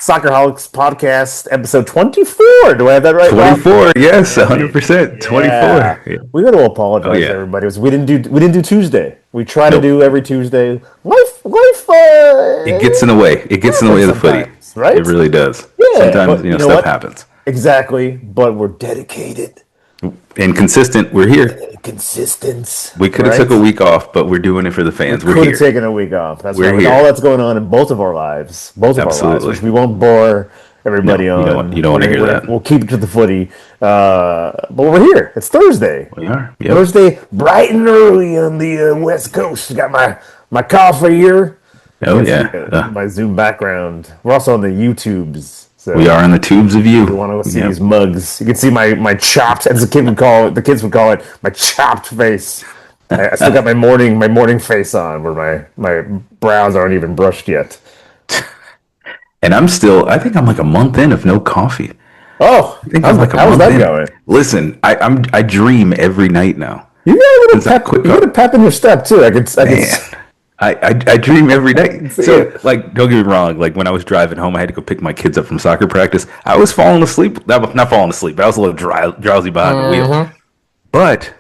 Soccerholics Podcast, episode 24. Do I have that right, Rob? 24, yes, 100%. 24. Yeah. We got to apologize to everybody. We didn't do Tuesday. We try to do every Tuesday. Life. It gets in the way. It gets in the way of the footy, right? It really does. Yeah, sometimes but stuff happens. Exactly, but we're dedicated and consistent. We're here. Consistent. We could have took a week off, but we're doing it for the fans. We're here. Taken a week off. That's we're right. With all that's going on in both of our lives, which we won't bore everybody on. You don't want to hear that. We'll keep it to the footy. But we're here. It's Thursday. We are. Yep. Thursday, bright and early on the West Coast. Got my coffee here. Oh yeah. My Zoom background. We're also on the YouTubes. So we are in the tubes of you. If you want to see these mugs, you can see my chopped, as the kids would call it, my chopped face. I still got my morning face on, where my brows aren't even brushed yet. And I think I'm like a month in of no coffee. Oh, how's that going? Listen, I dream every night now. You got a little pep in your step too. I dream every night. So, like, don't get me wrong. Like, when I was driving home, I had to go pick my kids up from soccer practice. I was falling asleep. Not falling asleep, but I was a little drowsy behind the wheel. But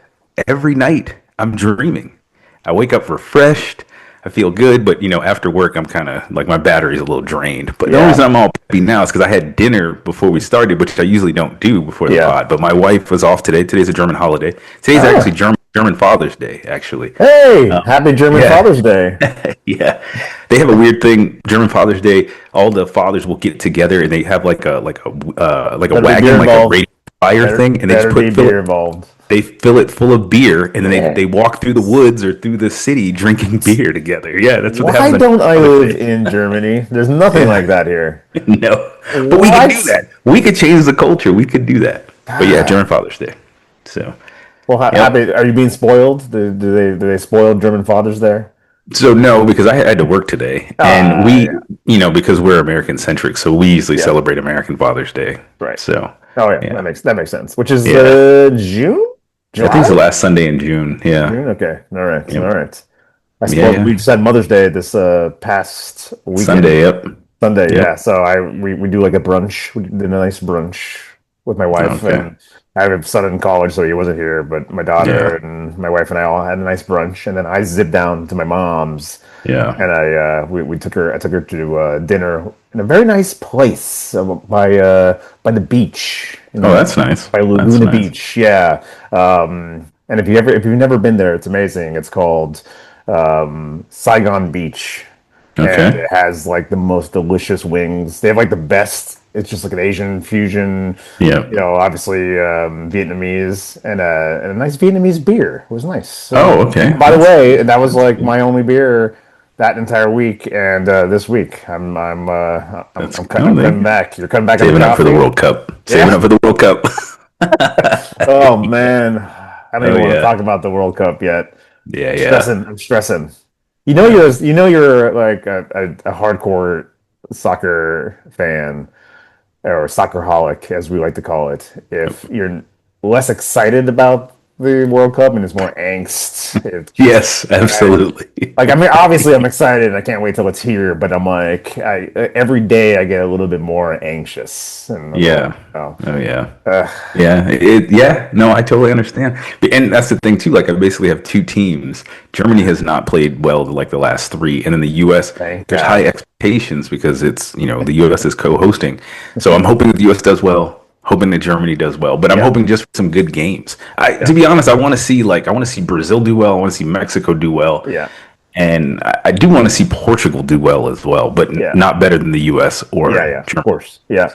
every night, I'm dreaming. I wake up refreshed. I feel good, but after work, I'm kind of like my battery's a little drained. But the only reason I'm all peppy now is because I had dinner before we started, which I usually don't do before the pod. But my wife was off today. Today's a German holiday. Today's actually German Father's Day, actually. Hey, happy German Father's Day. Yeah. They have a weird thing, German Father's Day, all the fathers will get together and they have like a wagon, like a radio fire thing, and they fill it full of beer, and then they walk through the woods or through the city drinking beer together. Yeah, that's what happens. Why don't I live in Germany? There's nothing like that here. No. But we could do that. We could change the culture. We could do that. But yeah, German Father's Day. So well, are you being spoiled? Do they spoil German fathers there? So no, because I had to work today, and we, because we're American centric, so we usually celebrate American Father's Day. Right. So. Oh yeah, that makes sense. Which is June? July? I think it's the last Sunday in June. Yeah. June? Okay. All right. Yep. All right. I suppose we just had Mother's Day this past weekend. Sunday. Yep. Sunday. Yep. Yeah. So we do like a brunch. We did a nice brunch with my wife, and I have a son in college, so he wasn't here. But my daughter and my wife and I all had a nice brunch, and then I zipped down to my mom's. Yeah. And I took her to dinner in a very nice place by the beach. That's nice. By Laguna Beach. Yeah. And if you've never been there, it's amazing. It's called Saigon Beach. Okay. And it has like the most delicious wings. They have like the best. It's just like an Asian fusion. Yeah. Obviously Vietnamese and a nice Vietnamese beer. It was nice. So, okay. By the way, that was like my only beer that entire week, and this week I'm coming back. You're coming back. Saving up for the World Cup. Saving up for the World Cup. Oh man, I don't even want to talk about the World Cup yet. Yeah, I'm stressing. You're like a hardcore soccer fan, or soccerholic, as we like to call it. If you're less excited about the World Cup and it's more angst. Yes, absolutely. Obviously I'm excited. I can't wait till it's here, but I'm like, every day I get a little bit more anxious. And No, I totally understand. And that's the thing too. Like, I basically have two teams. Germany has not played well like the last three, and in the U.S. there's high expectations because it's the U.S. is co-hosting. So I'm hoping that the U.S. does well. Hoping that Germany does well, but I'm hoping just for some good games. To be honest, I want to see Brazil do well. I want to see Mexico do well. Yeah, and I do want to see Portugal do well as well, but not better than the U.S. or Germany. Of course. Yeah.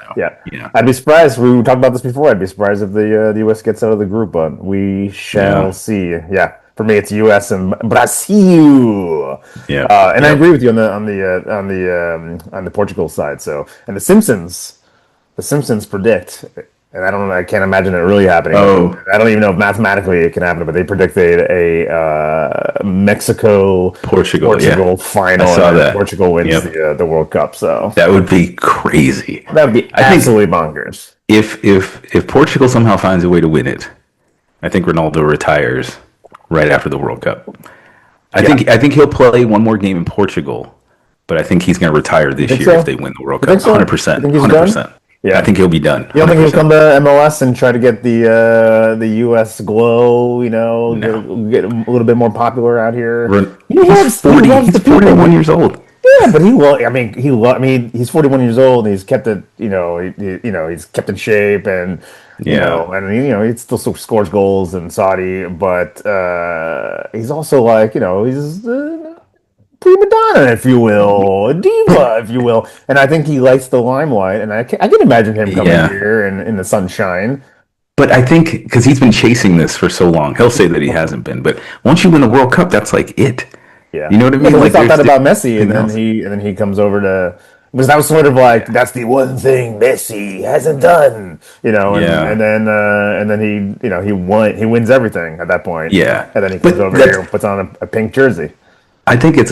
I'd be surprised. We talked about this before. I'd be surprised if the U.S. gets out of the group, but we shall see. Yeah. For me, it's U.S. and Brazil. Yeah, and I agree with you on the Portugal side. So, and the Simpsons predict, and I can't imagine it really happening. Oh. I don't even know if mathematically it can happen, but they predicted a Mexico-Portugal final. I saw that. Portugal wins the World Cup. So that would be crazy. That would be absolutely bonkers. If Portugal somehow finds a way to win it, I think Ronaldo retires right after the World Cup. I think he'll play one more game in Portugal but I think he's going to retire You this think year if so? they win the World You Cup. think so? 100%. You think he's done? 100%. I Yeah. think he'll be done. You don't think he'll 100%. come to MLS and try to get the U.S. glow? No. Get a little bit more popular out here. He's He 40. loves the He's people. 41 years old. Yeah, but I mean, he's 41 years old and he's kept it. He's kept in shape and Yeah. he still scores goals in Saudi, but he's also like he's prima donna, if you will, a diva, if you will. And I think he likes the limelight, and I can imagine him coming Yeah. here in the sunshine. But I think because he's been chasing this for so long, he'll say that he hasn't been. But once you win the World Cup, that's like it. Yeah, You know what I yeah, mean? but we Like thought that there's about Messi, and nothing else. then he comes over to because that was sort of like that's the one thing Messi hasn't done, Yeah. and then he wins everything at that point, Yeah. and then he comes But over here and puts on a pink jersey. I think it's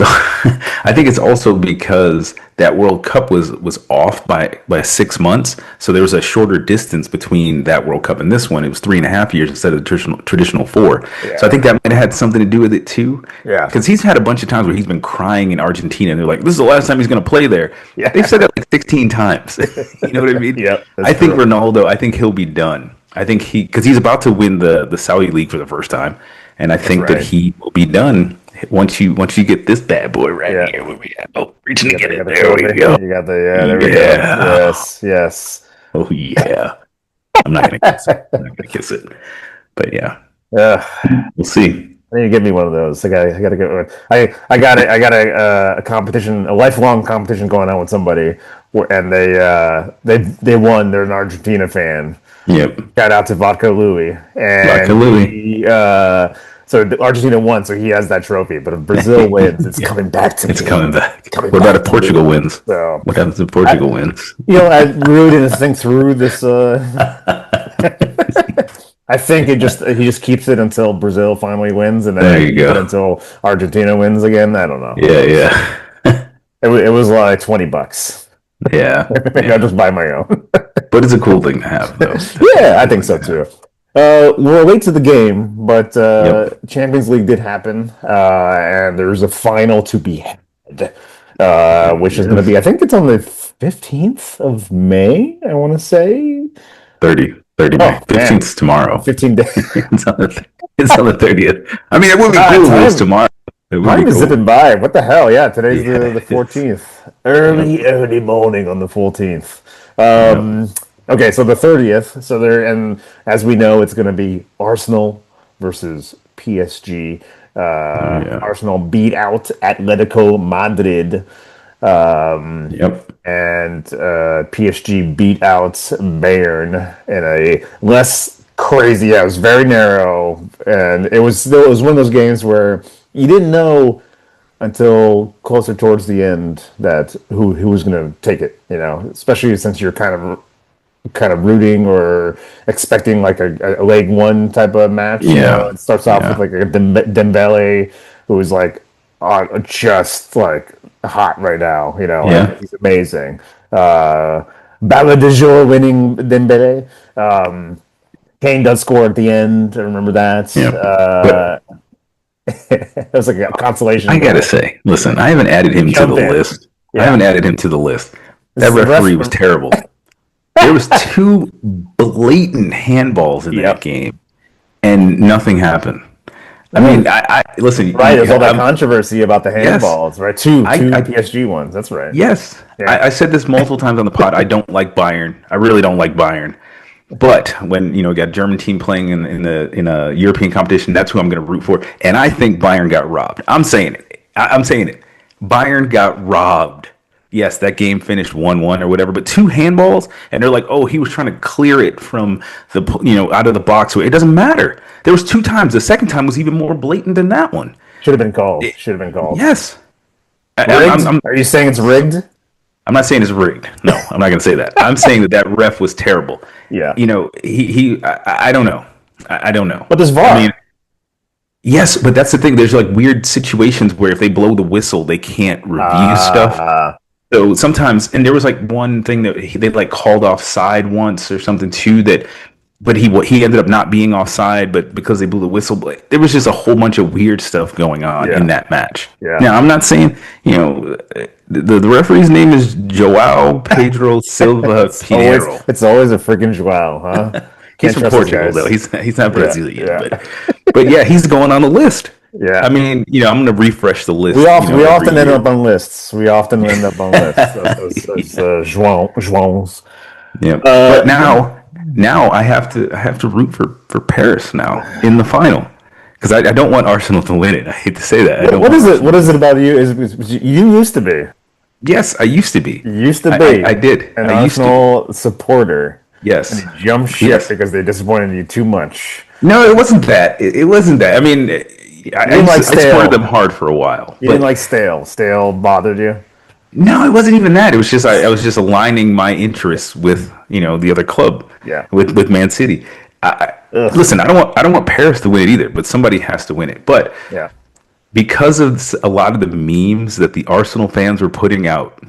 I think it's also because that World Cup was off by 6 months, so there was a shorter distance between that World Cup and this one. It was 3.5 years instead of the traditional four. So I Yeah, think that might have had something to do with it too. yeah, Because he's had a bunch of times where he's been crying in Argentina, and they're like, "This is the last time he's going to play there." They've yeah, said that like 16 times. You know what I mean? yeah. That's I think true. Ronaldo. I think he'll be done. I think because he's about to win the Saudi League for the first time, and I That's think that right. he will be done once you get this bad boy right Yeah. here. Where we at? Oh, reaching to get You got it. the There we trophy. go. You got the yeah. There we go. Yeah. Yes, yes. Oh yeah. I'm not gonna kiss it. I'm not gonna kiss it. But yeah, we'll see. I need to get me one of those. I got to get one. I got a competition, a lifelong competition going on with somebody, and they won. They're an Argentina fan. Yep. Shout out to Vodka Louie, Vodka and Louie. so Argentina won, so he has that trophy. But if Brazil wins, it's Yeah. coming back to It's me. coming back. Coming What about back if to me. Portugal wins? So What happens if I, Portugal wins? I really didn't think through this. I think he just keeps it until Brazil finally wins, and then There I you keep it go. until Argentina wins again. I don't know. Who Yeah, knows? yeah. It was like $20. Yeah, Maybe I'll yeah. just buy my own. But it's a cool thing to have, though. Definitely a Yeah, I cool think thing so to have. too. We're late to the game, but Yep. Champions League did happen, and there's a final to be had, which is going to Yes. be, I think it's on the 15th of May, I want to say. 30 May. Oh, man, 15th is tomorrow. 15 days. It's on the 30th. I mean, it would be God, cool if it was time, tomorrow. It would be time is cool. zipping by. What the hell? Yeah, today's Yeah, the it is. 14th. Yep. Early morning on the 14th. Yep. Okay, so the 30th. So there, and as we know, it's going to be Arsenal versus PSG. Oh, yeah. Arsenal beat out Atletico Madrid, Yep. and PSG beat out Bayern in a less crazy. Yeah, it was very narrow, and it was one of those games where you didn't know until closer towards the end that who was going to take it. Especially since you're kind of rooting or expecting like a leg one type of match. Yeah. It starts off with Yeah. like a Dembele who's like just like hot right now. Yeah. He's amazing. Ballon de Jour winning Dembele. Kane does score at the end. I remember that. Yep. But It was like a consolation I gotta goal. say, listen, I haven't added him to the Jump in. list. I Yeah. haven't added him to the list. That The ref. referee was terrible. There was two blatant handballs in that Yep. game, and nothing happened. I mean, I listen. Right, there's all that I'm, controversy about the yes, handballs, right? Two I PSG ones. That's right. yes, Yeah. I said this multiple times on the pod. I don't like Bayern. I really don't like Bayern. But when you got a German team playing in a European competition, that's who I'm going to root for. And I think Bayern got robbed. I'm saying it. I'm saying it. Bayern got robbed. Yes, that game finished 1-1 or whatever, but two handballs, and they're like, "Oh, he was trying to clear it from the out of the box." It doesn't matter. There was two times. The second time was even more blatant than that one. Should have been called. Should have been called. Yes, Rigged? Are you saying it's rigged? I'm not saying it's rigged. No, I'm not going to say that. I'm saying that ref was terrible. Yeah. I don't know. I don't know. But there's VAR. I mean, yes, but that's the thing. There's like weird situations where if they blow the whistle, they can't review stuff. So sometimes, and there was like one thing that they like called offside once or something too that but he ended up not being offside, but because they blew the whistle, there was just a whole bunch of weird stuff going on Yeah. in that match. Yeah. Now, I'm not saying, the referee's name is João Pedro Silva Pinheiro. It's always a freaking João, huh? He's Can't from trust those Portugal, though. guys. He's not Yeah. Brazilian, Yeah. but yeah, he's going on the list. I Yeah. mean, I'm going to refresh the list, We every often end year. up on lists. We often end up on lists as Joãos. Yeah, but Uh, now I have to root for Paris now in the final because I don't want Arsenal to win it. I hate to say that. I don't what want is it? Arsenal What to is win it it. about you? You used to be? Yes, I used to be. You used to I, be I, I did. an I used to be. Arsenal supporter, and Yes. you jumped ship Yes. because they disappointed you too much. No, it wasn't that. It wasn't that. I mean, You didn't like I supported stale. them hard for a while, You didn't but like stale. Stale bothered you. no, it wasn't even that. It was just I was just aligning my interests with the other club, Yeah. with Man City. Ugh. Listen, I don't want Paris to win it either, but somebody has to win it. But Yeah. because of a lot of the memes that the Arsenal fans were putting out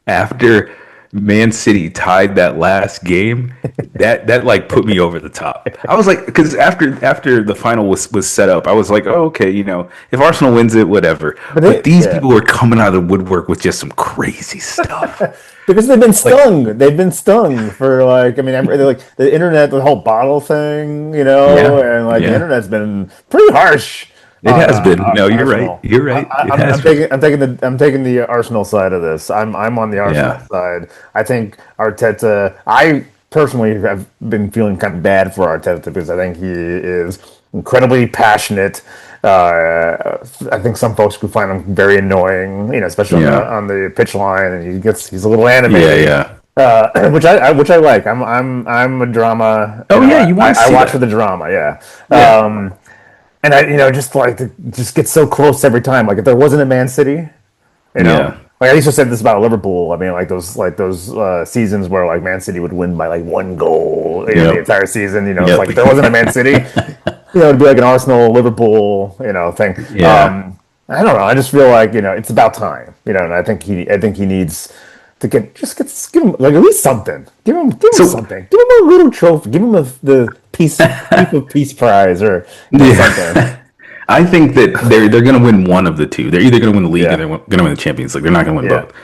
after Man City tied that last game, that like put me over the top. I was like, because after the final was set up, I was like, oh, okay, if Arsenal wins it, whatever. But these Yeah. people were coming out of the woodwork with just some crazy stuff. Because they've been stung. They've been stung for like. I mean, like the internet, the whole bottle thing, Yeah, and like the yeah, internet's been pretty harsh it on has been. No, you're right. Arsenal. You're right. It I'm has been. taking the Arsenal side of this. I'm on the Arsenal Yeah, side. I think Arteta. I personally have been feeling kind of bad for Arteta because I think he is incredibly passionate. I think some folks could find him very annoying, especially yeah, on the pitch line, and he's a little yeah, animated, yeah. which I like. I'm a drama. Oh yeah, you want to I see watch for that? the drama. Yeah. Yeah, And I, just like to just get so close every time. Like if there wasn't a Man City, yeah, like I used to say this about Liverpool. I mean, like those seasons where like Man City would win by like one goal, the yep, entire season. It's yep. like if there wasn't a Man City, it'd be like an Arsenal Liverpool, thing. Yeah. I don't know. I just feel like it's about time, and I think he needs to give him like at least something. Give him So something. Give him a little trophy. Give him the peace prize or something. yeah. I think that they're going to win one of the two. They're either going to win the league or Yeah, they're going to win the Champions League. They're not going to win yeah. both.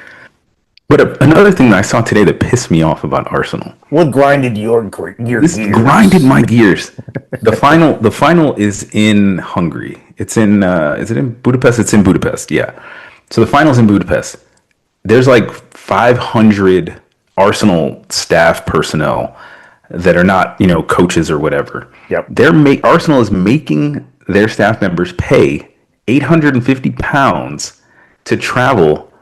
But another thing that I saw today that pissed me off about Arsenal. What grinded your This grinded gears? my gears. The final is in Hungary. It's in is it in Budapest? It's in Budapest. Yeah. So the final's in Budapest. There's like 500 Arsenal staff personnel that are not, coaches or whatever. Yep. Arsenal is making their staff members pay £850 to travel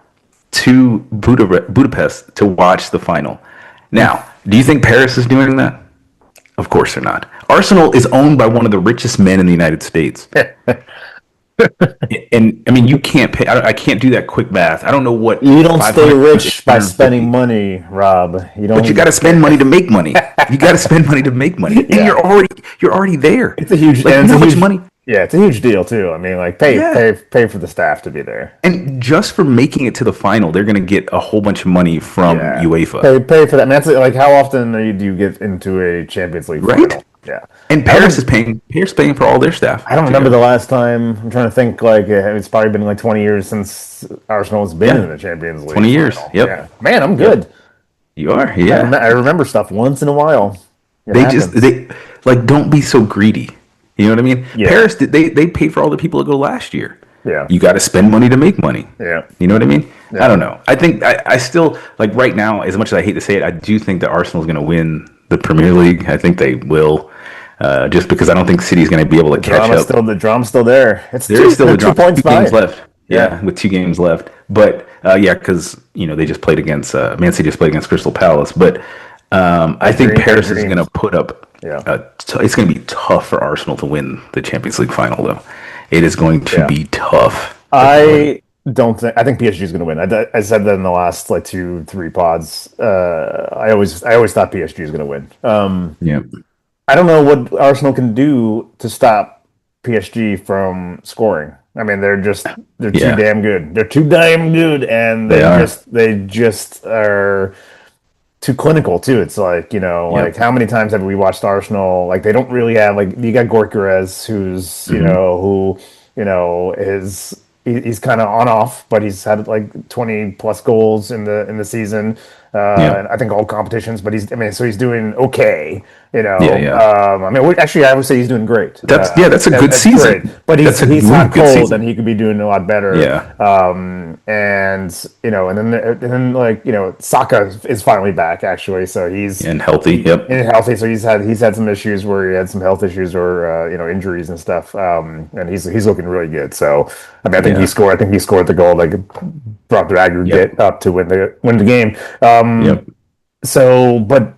to Budapest to watch the final. Now, do you think Paris is doing that? Of course they're not. Arsenal is owned by one of the richest men in the United States. And I mean, you can't pay. I can't do that quick math. I don't know what You don't stay 500 rich by 850. spending money, Rob. You But you don't. got to spend money to make money. You got to spend money to make money, and Yeah, you're already there. it's a huge. Like, And you it's know a how much huge. money? Yeah, it's a huge deal too. I mean, like Yeah. pay for the staff to be there. And just for making it to the final, they're going to get a whole bunch of money from Yeah, UEFA, pay for that. Man, like how often do you get into a Champions League right? final? Yeah, And I Paris don't. is paying. Paris paying for all their staff I don't to remember go. the last time. I'm trying to think. Like it's probably been like 20 years since Arsenal has been Yeah, in the Champions League 20 years. final. Yeah, Yep, man, I'm yep. good. You are. Yeah. I remember stuff once in a while. It happens. They like don't be so greedy. You know what I mean? Yeah, Paris they pay for all the people to go last year. yeah, You got to spend money to make money. yeah, You know what I mean? I yeah. don't know. I think I still like right now. As much as I hate to say it, I do think that Arsenal is going to win the Premier League. I think they will, just because I don't think City's going to be able to catch up. The drama's still there. There is still They're a two drop. points 2 games behind. left. Yeah, Yeah, with 2 games left. But yeah, because they just played against Man City just played against Crystal Palace. But I think I Paris is going to dreamed. put up. Yeah, It's going to be tough for Arsenal to win the Champions League final, though. It is going to yeah. be tough for them to win it. I don't think. I think PSG is going to win. I said that in the last like 2-3 pods. I always thought PSG is going to win. Yeah, I don't know what Arsenal can do to stop PSG from scoring. I mean, they're too yeah, damn good. They're too damn good, and they are. they just are. too clinical too. It's like, like Yep. how many times have we watched Arsenal? Like they don't really have like you got Gorkarez who's, Hmm. he's kind of on off, but he's had like 20 plus goals in the season. And Yep. I think all competitions, but so he's doing okay, Yeah. Yeah. actually I would say he's doing great. That's a good That's great, season. but That's a he's really hot good cold and season. he could be doing a lot better. Yeah. And then like Saka is finally back actually, so And healthy. Yep. and healthy. So he's had some issues where he had some health issues or injuries and stuff. And he's looking really good. So I think he Yeah. scored. I think he scored the goal like brought the aggregate Yep. up to win the game. Yep. So but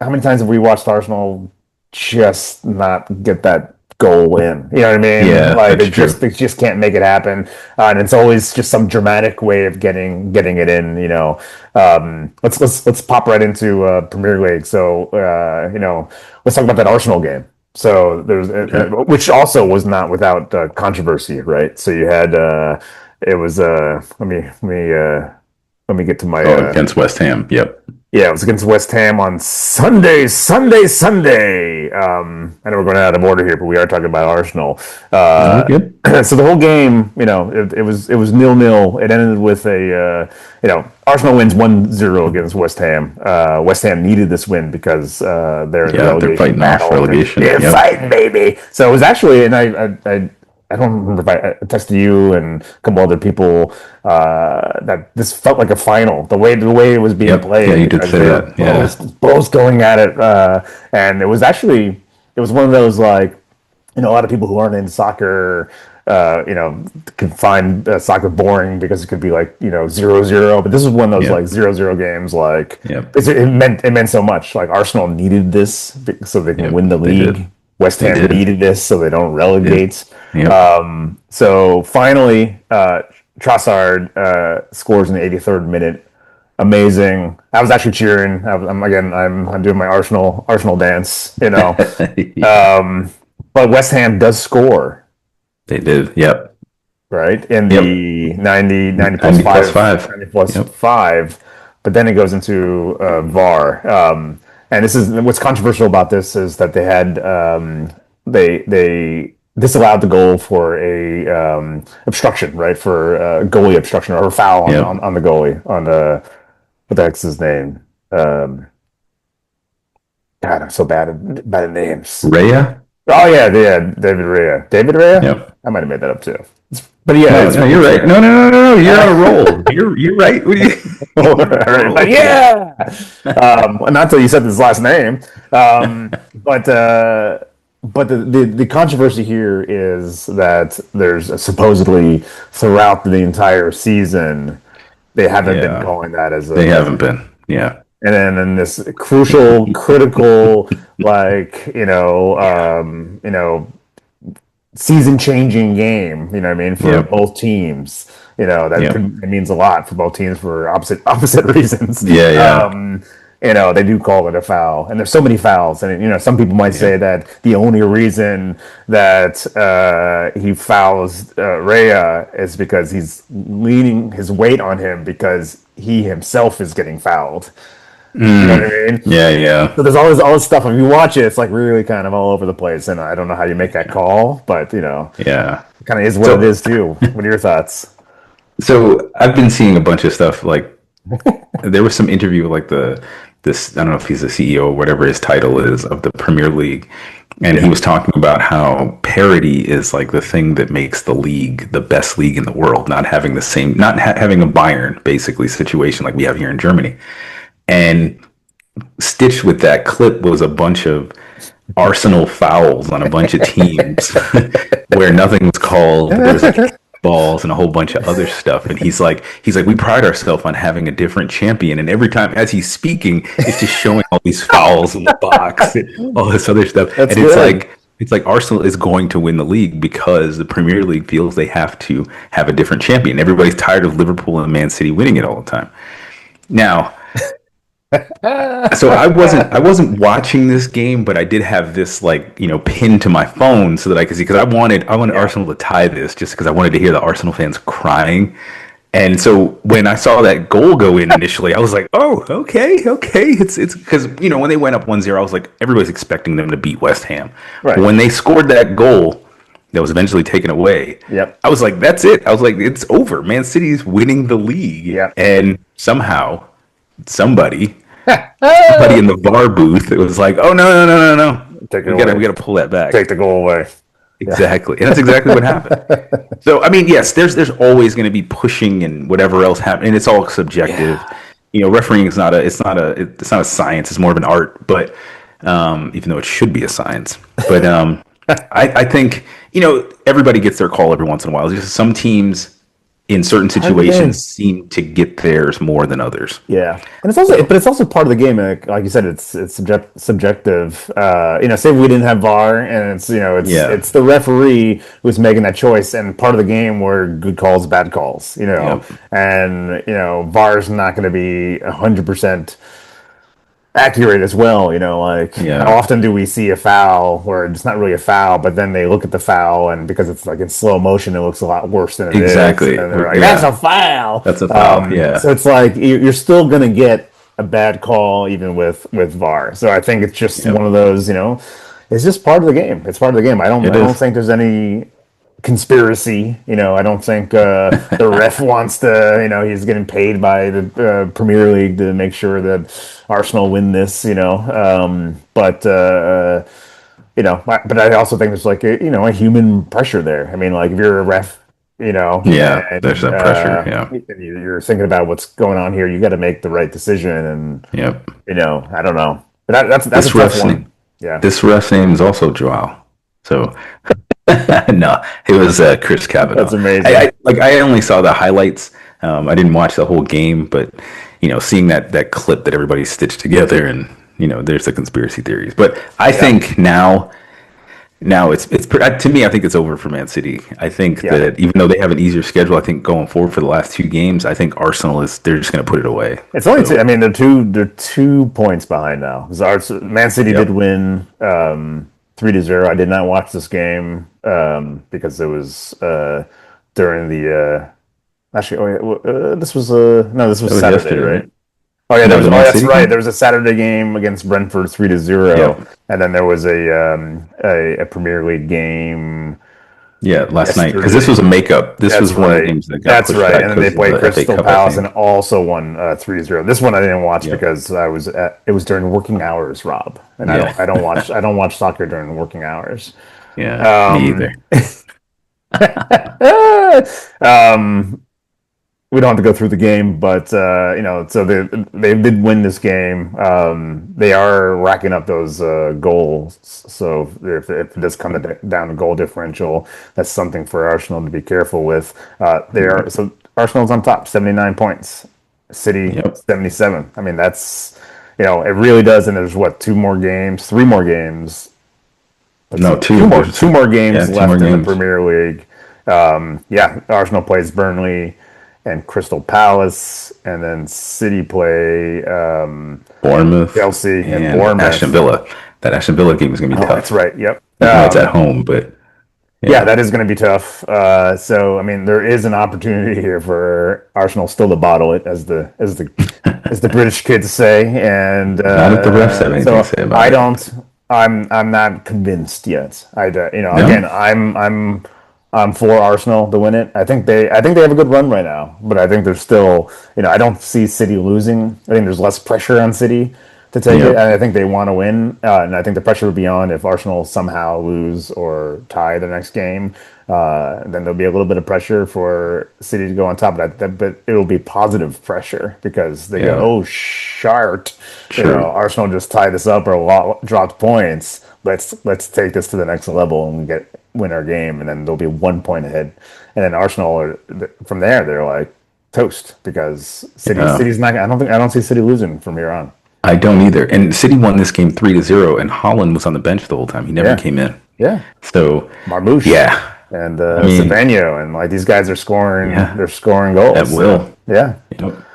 how many times have we watched Arsenal just not get that goal in? You know what I mean? Yeah, Like that's they true. just can't make it happen, and it's always just some dramatic way of getting it in. Let's pop right into Premier League. So let's talk about that Arsenal game. So there's Okay. which also was not without controversy, right? So you had it was let me get to my Oh, against West Ham. Yep. yeah, it was against West Ham on Sunday. I know we're going out of order here, but we are talking about Arsenal. No, we're good. So the whole game, it was 0-0. It ended with Arsenal wins 1-0 against West Ham. West Ham needed this win because they're in the Yeah, they're relegation fighting off battle. relegation. They're Yep. fighting, baby. So it was actually, and I don't remember if I texted you and a couple other people that this felt like a final. The way it was being Yep. Yeah, played you did because say they were that. Yeah. both going at it, and it was one of those like a lot of people who aren't in soccer. Can find soccer boring because it could be like 0-0, but this is one of those like Yep. 0-0 games. Like Yep. it meant so much. Like Arsenal needed this so they can Yep. win the They did. league. West They Ham did. needed this so they don't Yep. relegate. Yep. So finally, Trossard scores in the 83rd minute. Amazing. I was actually cheering. I'm doing my Arsenal dance. But West Ham does score, They did. Yep. right? In Yep. the 90 plus 90 plus 5, 5. 90 plus Yep. 5, but then it goes into VAR. And this is what's controversial about this is that they had they disallowed the goal for a obstruction, right? For goalie obstruction or a foul on, Yep. on, on the goalie on the what the heck's his name? Um, God, I'm so bad at names. Raya? Oh yeah, David Rea. David Rea? Yep. I might have made that up too. But yeah, No, it's no, you're right. No, no, no, no, no. You're on a roll. You're right. What are you? all You're on a right, but roll. yeah. Not until you said his last name. But the controversy here is that there's supposedly throughout the entire season they haven't been Yeah. calling that as They a haven't been. Yeah. and then in this crucial critical Yeah. season changing game, you know what I mean, for Yep. both teams. Yep. It means a lot for both teams for opposite reasons. Yeah. Yeah. They do call it a foul, and there's so many fouls, and some people might say Yep. that the only reason that he fouls Raya is because he's leaning his weight on him because he himself is getting fouled. You know what I mean? Yeah. Yeah. So there's all this stuff. If you watch it, it's like really kind of all over the place, and I don't know how you make that call, but Yeah. it kind of is what it So, is too. What are your thoughts? so I've been seeing a bunch of stuff. Like there was some interview, like this. I don't know if he's the CEO or whatever his title is of the Premier League, and he Yeah, was talking about how parity is like the thing that makes the league the best league in the world. Not having the same, not having a Bayern basically situation like we have here in Germany. And stitched with that clip was a bunch of Arsenal fouls on a bunch of teams where nothing was called. But there was like balls and a whole bunch of other stuff. And he's like, we pride ourselves on having a different champion. And every time as he's speaking, it's just showing all these fouls in the box and all this other stuff. that's And it's good. like Arsenal is going to win the league because the Premier League feels they have to have a different champion. Everybody's tired of Liverpool and Man City winning it all the time. Now, so I wasn't watching this game, but I did have this pinned to my phone so that I could see because I wanted Yeah, Arsenal to tie this just because I wanted to hear the Arsenal fans crying, And so when I saw that goal go in initially, I was like, "Oh, okay." It's because when they went up 1-0, I was like, everybody's expecting them to beat West Ham. But Right. when they scored that goal that was eventually taken away, Yep. I was like, "That's it." I was like, "It's over. Man City's winning the league." Yep. And somehow, somebody, somebody in the VAR booth, it was like, "Oh no. Take it We away. gotta pull that back." Take the goal away. Yeah. Exactly, and that's exactly what happened. So, I mean, yes, there's always going to be pushing and whatever else happening, and it's all subjective. Yeah. Refereeing is not a science; it's more of an art. But even though it should be a science, but I think everybody gets their call every once in a while. Just some teams in certain situations seem to get theirs more than others. Yeah, and it's also part of the game. Like you said, it's subjective. Say we didn't have VAR, and it's the referee who's making that choice, and part of the game where good calls, bad calls. Yep. And VAR is not going to be 100% accurate as well. How often do we see a foul where it's not really a foul, but then they look at the foul, and because it's like in slow motion, it looks a lot worse than it is. Exactly. And they're like, "That's a foul." That's a foul. Yeah. So it's like you're still gonna get a bad call even with VAR. So I think it's just one of those. It's just part of the game. It's part of the game. I don't think there's any conspiracy. I don't think the ref wants to. He's getting paid by the Premier League to make sure that Arsenal win this. But I also think there's like a human pressure there. I mean, like if you're a ref, there's that pressure. Yeah, and you're thinking about what's going on here. You got to make the right decision, and I don't know, but that's this a tough one. Yeah, this ref's name is also João. So. No, it was Chris Cavanaugh. That's amazing. I only saw the highlights. I didn't watch the whole game, but seeing that clip that everybody stitched together, and there's the conspiracy theories. But I think now it's to me, I think it's over for Man City. I think that even though they have an easier schedule, I think going forward for the last two games, I think Arsenal they're just going to put it away. It's only two. I mean, they're 2 points behind now. Man City did win. 3-0. I did not watch this game because it was during the this was Saturday, yesterday, right? Oh yeah, that's right. There was a Saturday game against Brentford, 3-0, and then there was a Premier League game. Yeah, last night, because this was a makeup. This was one of the games that got pushed back. And then they played Crystal Palace and also won 3-0. This one I didn't watch because it was during working hours, Rob, and I don't watch soccer during working hours. Yeah, me either. We don't have to go through the game, but so they did win this game. They are racking up those goals. So if it does come down to goal differential, that's something for Arsenal to be careful with. So Arsenal's on top, 79 points. City 77. I mean, that's it really does. And there's 3 more games. No, two more games left in the Premier League. Arsenal plays Burnley and Crystal Palace, and then City play Bournemouth, Chelsea, and Bournemouth. Aston Villa. That Aston Villa game is going to be tough. That's right. Yep. It's at home, but that is going to be tough. So I mean, there is an opportunity here for Arsenal still to bottle it, as the as the British kids say. And not if the refs have anything to say about it. I'm not convinced yet. Again, I'm for Arsenal to win it. I think they have a good run right now, but I think there's still, I don't see City losing. I think there's less pressure on City to take it, and I think they want to win. And I think the pressure would be on if Arsenal somehow lose or tie the next game. Then there'll be a little bit of pressure for City to go on top of that, but it'll be positive pressure because they go, "Oh, shart! Arsenal just tied this up or dropped points. Let's take this to the next level and win our game." And then they'll be 1 point ahead, and then Arsenal from there they're like toast because City's not. I don't see City losing from here on. I don't either. And City won this game 3-0, and Haaland was on the bench the whole time. He never came in. Yeah. So Marmouche. Yeah. And Savanio, and like these guys are scoring. They're scoring goals at will. Yeah.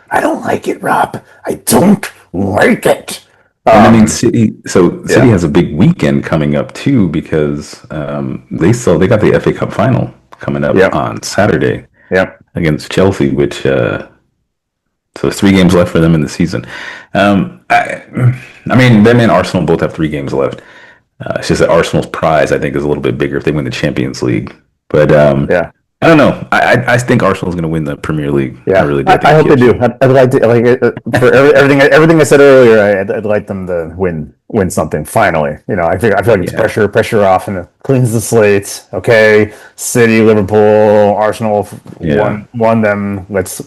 I don't like it, Rob. I don't like it. And I mean, City has a big weekend coming up too because they got the FA Cup final coming up on Saturday. Yep. against Chelsea, which so it's 3 games left for them in the season. I mean, them and Arsenal both have 3 games left. It's just that Arsenal's prize, I think, is a little bit bigger if they win the Champions League. But Yeah. I don't know. I think Arsenal's going to win the Premier League. I Yeah, really do. I hope they do. I'd like to for everything I said earlier. I'd like them to win something finally. I feel like it's pressure off, and it cleans the slate. Okay, City, Liverpool, Arsenal won them. Let's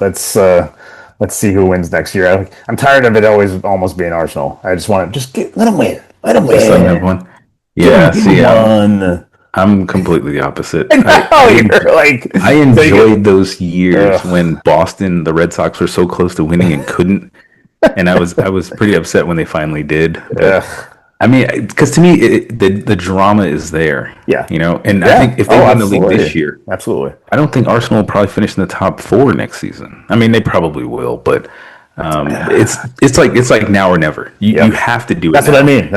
see who wins next year. I'm tired of it always almost being Arsenal. I just want to let them win. Let them win. Just let them have one. Yeah, see, one. I'm completely the opposite. I enjoyed those years when Boston, the Red Sox, were so close to winning and couldn't, and I was pretty upset when they finally did. But, I mean, because to me, the drama is there. Yeah, and I think if they win the league this year, absolutely, I don't think Arsenal will probably finish in the top 4 next season. I mean, they probably will, but it's like now or never. You have to do it. That's what I mean.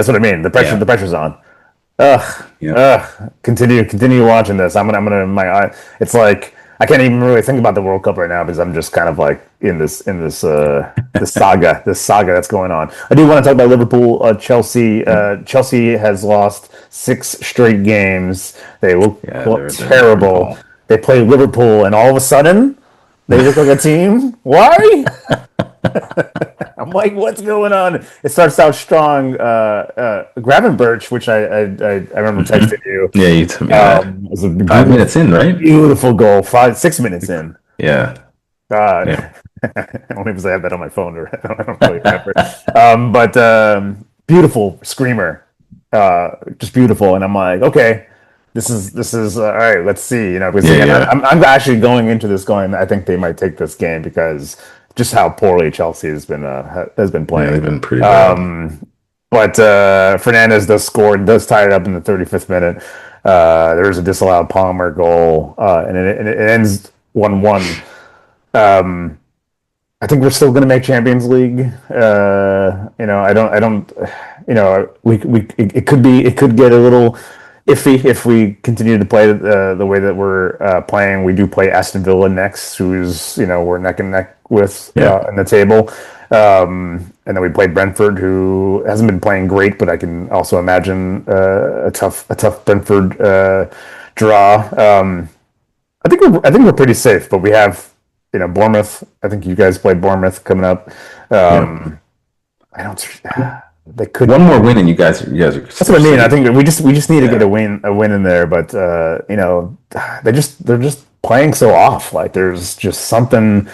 The pressure's on. Continue watching this. It's like I can't even really think about the World Cup right now because I'm just kind of like in this this saga that's going on. I do want to talk about Liverpool, Chelsea. Chelsea has lost 6 straight games. They look terrible. They play Liverpool, and all of a sudden they look like a team. Why? I'm like, what's going on? It starts out strong. Gravenberch, which I remember texting you. Yeah, you told me that. Was 5 minutes in, right? Beautiful goal. 6 minutes in. Yeah. I don't even say I have that on my phone. Or I don't really remember. But beautiful screamer. Just beautiful. And I'm like, okay, this is all right. Let's see. Because I'm actually going into this going. I think they might take this game because just how poorly Chelsea has been playing. Yeah, they've been pretty bad. But Fernandez does tie it up in the 35th minute. There's a disallowed Palmer goal, and it ends 1-1. I think we're still going to make Champions League. I don't. It could get a little iffy if we continue to play the way that we're playing. We do play Aston Villa next, who's we're neck and neck with in the table, and then we play Brentford, who hasn't been playing great, but I can also imagine a tough Brentford draw. I think we're pretty safe, but we have Bournemouth. I think you guys play Bournemouth coming up. I don't. They could one more win, and you guys are. That's what I mean. I think we just need to get a win in there, but they're just playing so off. Like there's just something.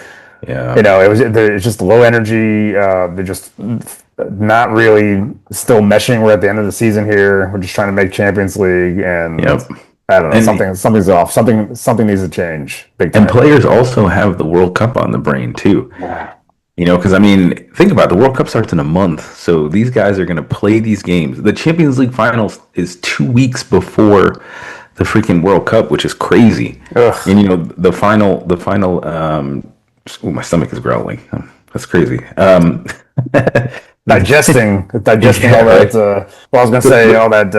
Yeah. It's just low energy. They're just not really still meshing. We're at the end of the season here. We're just trying to make Champions League, and I don't know. Something's off. Something needs to change. Big time. And players also have the World Cup on the brain too. Yeah. Because I mean, think about it, the World Cup starts in a month, so these guys are going to play these games. The Champions League finals is 2 weeks before the freaking World Cup, which is crazy. Ugh. And the final. My stomach is growling. That's crazy. Digesting all that. I was gonna say all that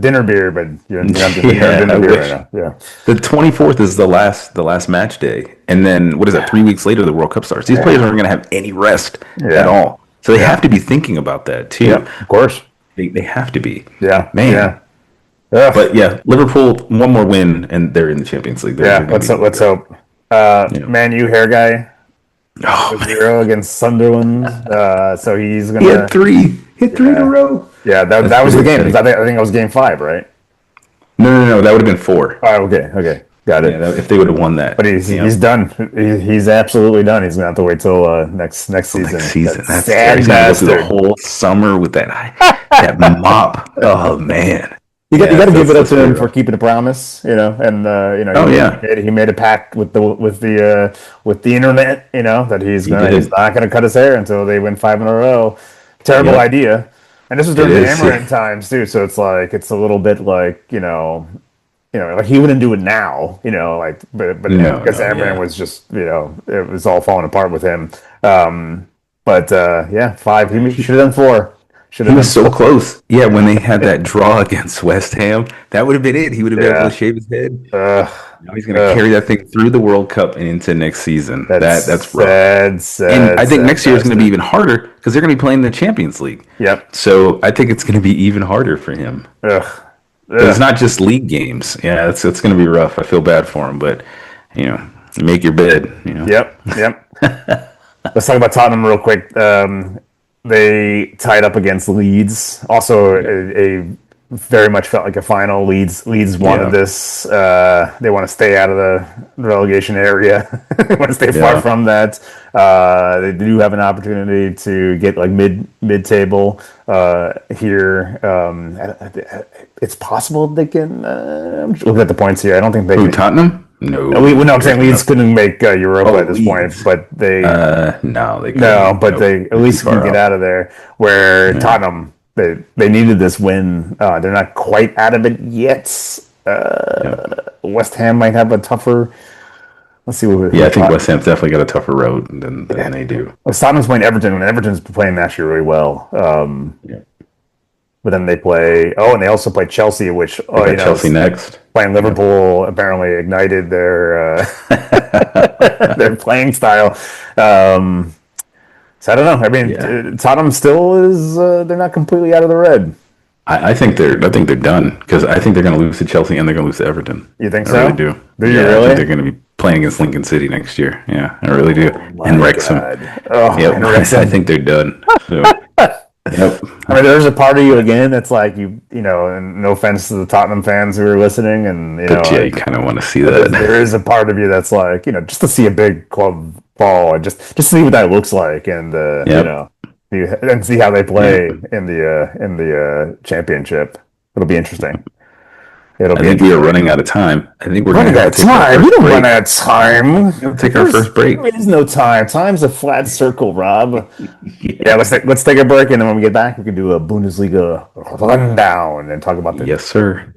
dinner beer, but you're not dinner beer right now. Yeah. The 24th is the last match day, and then what is that? 3 weeks later, the World Cup starts. These players aren't gonna have any rest at all, so they have to be thinking about that too. Yeah, of course. They have to be. Yeah, man. Yeah. But Liverpool, one more win, and they're in the Champions League. Let's hope. Man U hair guy. 0 against Sunderland. So he's gonna hit three in a row. Yeah, that was the game. I think that was game 5, right? No, that would have been 4. Oh, okay, got it. Yeah, if they would have won that, but he's done. He's absolutely done. He's gonna have to wait till next season. Next season, that's sad. He's gonna go through the whole summer with that mop. Oh man. You got to give it up to him for keeping a promise, and he made a pact with the internet, that he's not gonna cut his hair until they win 5 in a row. Terrible idea, and this was during the Amaranth times too, so it's a little bit like like he wouldn't do it now, but because Amaranth was just it was all falling apart with him. 5, he should have done 4. Should He have was been. so close. Yeah, when they had that draw against West Ham, that would have been it. He would have been able Yeah. to shave his head. Ugh. Now he's going to Ugh. carry that thing through the World Cup and into next season. That's That's rough. sad, And sad, I think sad next year is going to be bastard. even harder because they're going to be playing the Champions League. Yep. So I think it's going to be even harder for him. Ugh. But it's Ugh. not just league games. Yeah, it's going to be rough. I feel bad for him, but you make your bed. Yep. Yep. Let's talk about Tottenham real quick. They tied up against Leeds. Also, a very much felt like a final. Leeds wanted Yeah. this. They want to stay out of the relegation area. They want to stay far Yeah. from that. They do have an opportunity to get like mid table here. It's possible they can. I'm just looking at the points here. I don't think they Who, can. Tottenham? No. No, I'm saying Leeds couldn't make Europa Oh, at this point, Leeds. but they No, they couldn't. no, but Nope. they at They're least too can far get out. out of there. Where Tottenham, they needed this win. They're not quite out of it yet. West Ham might have a tougher. Let's see what. Yeah, I think West Ham's definitely got a tougher road than they do. Tottenham's playing Everton, and Everton's playing actually really well. Yeah. But then they play. Oh, and they also play Chelsea, which They got Chelsea next. playing Liverpool apparently ignited their their playing style. So I don't know. I mean, Tottenham still is. They're not completely out of the red. I think they're done because I think they're going to lose to Chelsea and they're going to lose to Everton. You think I so? really do. Do you I really? think they're going to be playing against Lincoln City next year. Yeah, I really do. And Wrexham. Oh, Yep, and Wrexham. I think they're done. So, yep. I mean, there's a part of you again that's like you know, and no offense to the Tottenham fans who are listening, and But yeah, you kind of want to see that. there is a part of you that's like, you know, just to see a big club fall and just see what that looks like, and you know, and see how they play in the championship. It'll be interesting. I think we are running out of time. I think we're Running going out to of time. We don't break. run out of time. Take our first break. There is no time. Time's a flat circle, Rob. Yeah, let's take a break, and then when we get back, we can do a Bundesliga rundown and talk about the Yes, sir.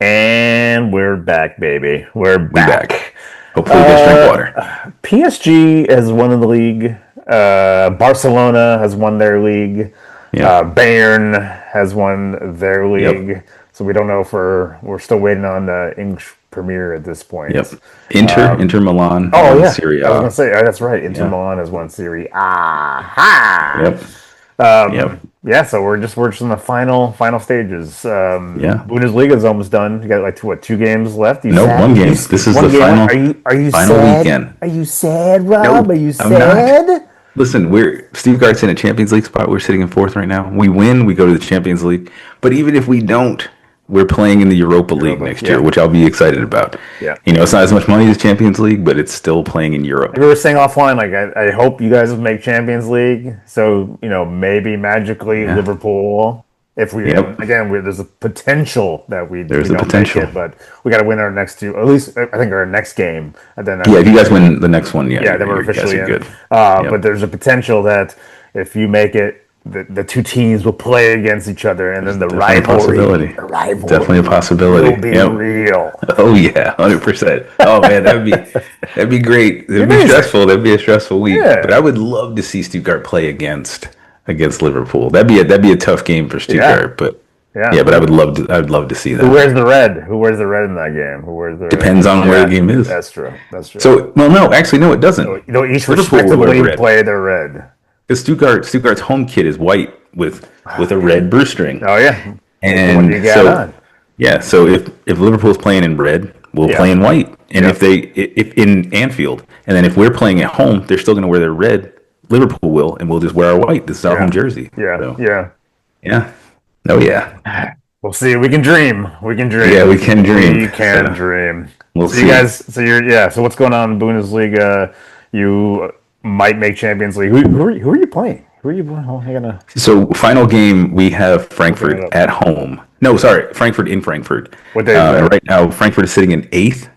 And we're back, baby. We're back. Hopefully, you guys drink water. PSG has won the league. Barcelona has won their league. Yeah. Bayern has won their league. Yep. So we don't know if we're still waiting on the English Premier at this point. Yep. Inter Milan. Oh yeah, Serie I was A. gonna say that's right. Inter Milan has won Serie A. Aha! Yep. Yeah, so we're just in the final stages. Yeah. Bundesliga is almost done. You got like two games left. You No, sad? one game. This is One the game final. left? Are you final sad? weekend. Are you sad, Rob? No, Are you I'm not. sad? Listen, Steve Gart's in a Champions League spot. We're sitting in fourth right now. We win, we go to the Champions League. But even if we don't, we're playing in the Europa League next year, which I'll be excited about. Yeah. You know, it's not as much money as Champions League, but it's still playing in Europe. We were saying offline, like I hope you guys make Champions League. So you know, maybe magically Liverpool. If we there's a potential that we don't potential. make it, but we got to win our next two. At least I think our next game, and then Yeah, if you guys win the next one, then we're officially in. good. But there's a potential that if you make it, the two teams will play against each other, and then the rivalry, Definitely a possibility. will be real. Oh yeah, 100%. Oh man, that'd be great. It'd be stressful. That'd be a stressful week. Yeah. But I would love to see Stuttgart play against Liverpool. That'd be a tough game for Stuttgart. But but I'd love to see that. Who wears the red? Who wears the red in that game? Who wears the red? Depends on where the game is. That's true. So no, actually no, it doesn't. You know, each Liverpool will wear respectively red. play their red. Because Stuttgart's home kit is white with a red string. Oh yeah, And what you got on? Yeah, so if Liverpool's playing in red, we'll play in white. And if in Anfield, and then if we're playing at home, they're still going to wear their red. Liverpool will, and we'll just wear our white. This is our home jersey. Yeah, so, yeah. Oh yeah. We'll see. We can dream. We can dream. Yeah, we can dream. We can dream. We'll so see. you guys. So So what's going on in Bundesliga? You might make Champions League. Who are you playing? Who are you playing? Oh, I gotta... So final game, we have Frankfurt at home. No, sorry, Frankfurt in Frankfurt. What day? Right now, Frankfurt is sitting in 8th.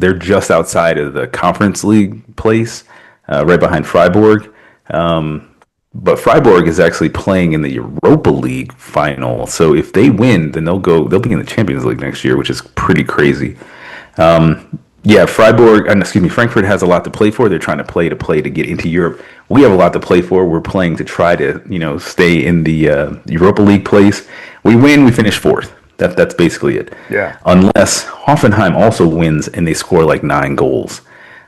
They're just outside of the Conference League place, right behind Freiburg. But Freiburg is actually playing in the Europa League final. So if they win, then they'll be in the Champions League next year, which is pretty crazy. Yeah, Frankfurt has a lot to play for. They're trying to play to get into Europe. We have a lot to play for. We're playing to try to, stay in the Europa League place. We win, we finish fourth. That's basically it. Yeah. Unless Hoffenheim also wins and they score like 9 goals.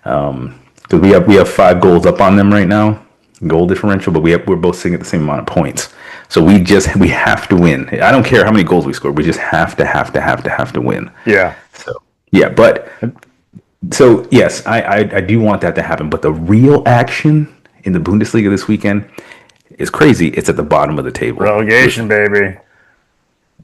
Because we have 5 goals up on them right now, goal differential, but we're both sitting at the same amount of points. So we have to win. I don't care how many goals we score. We just have to win. Yeah. So yeah, but. So, yes, I do want that to happen. But the real action in the Bundesliga this weekend is crazy. It's at the bottom of the table. Relegation, baby.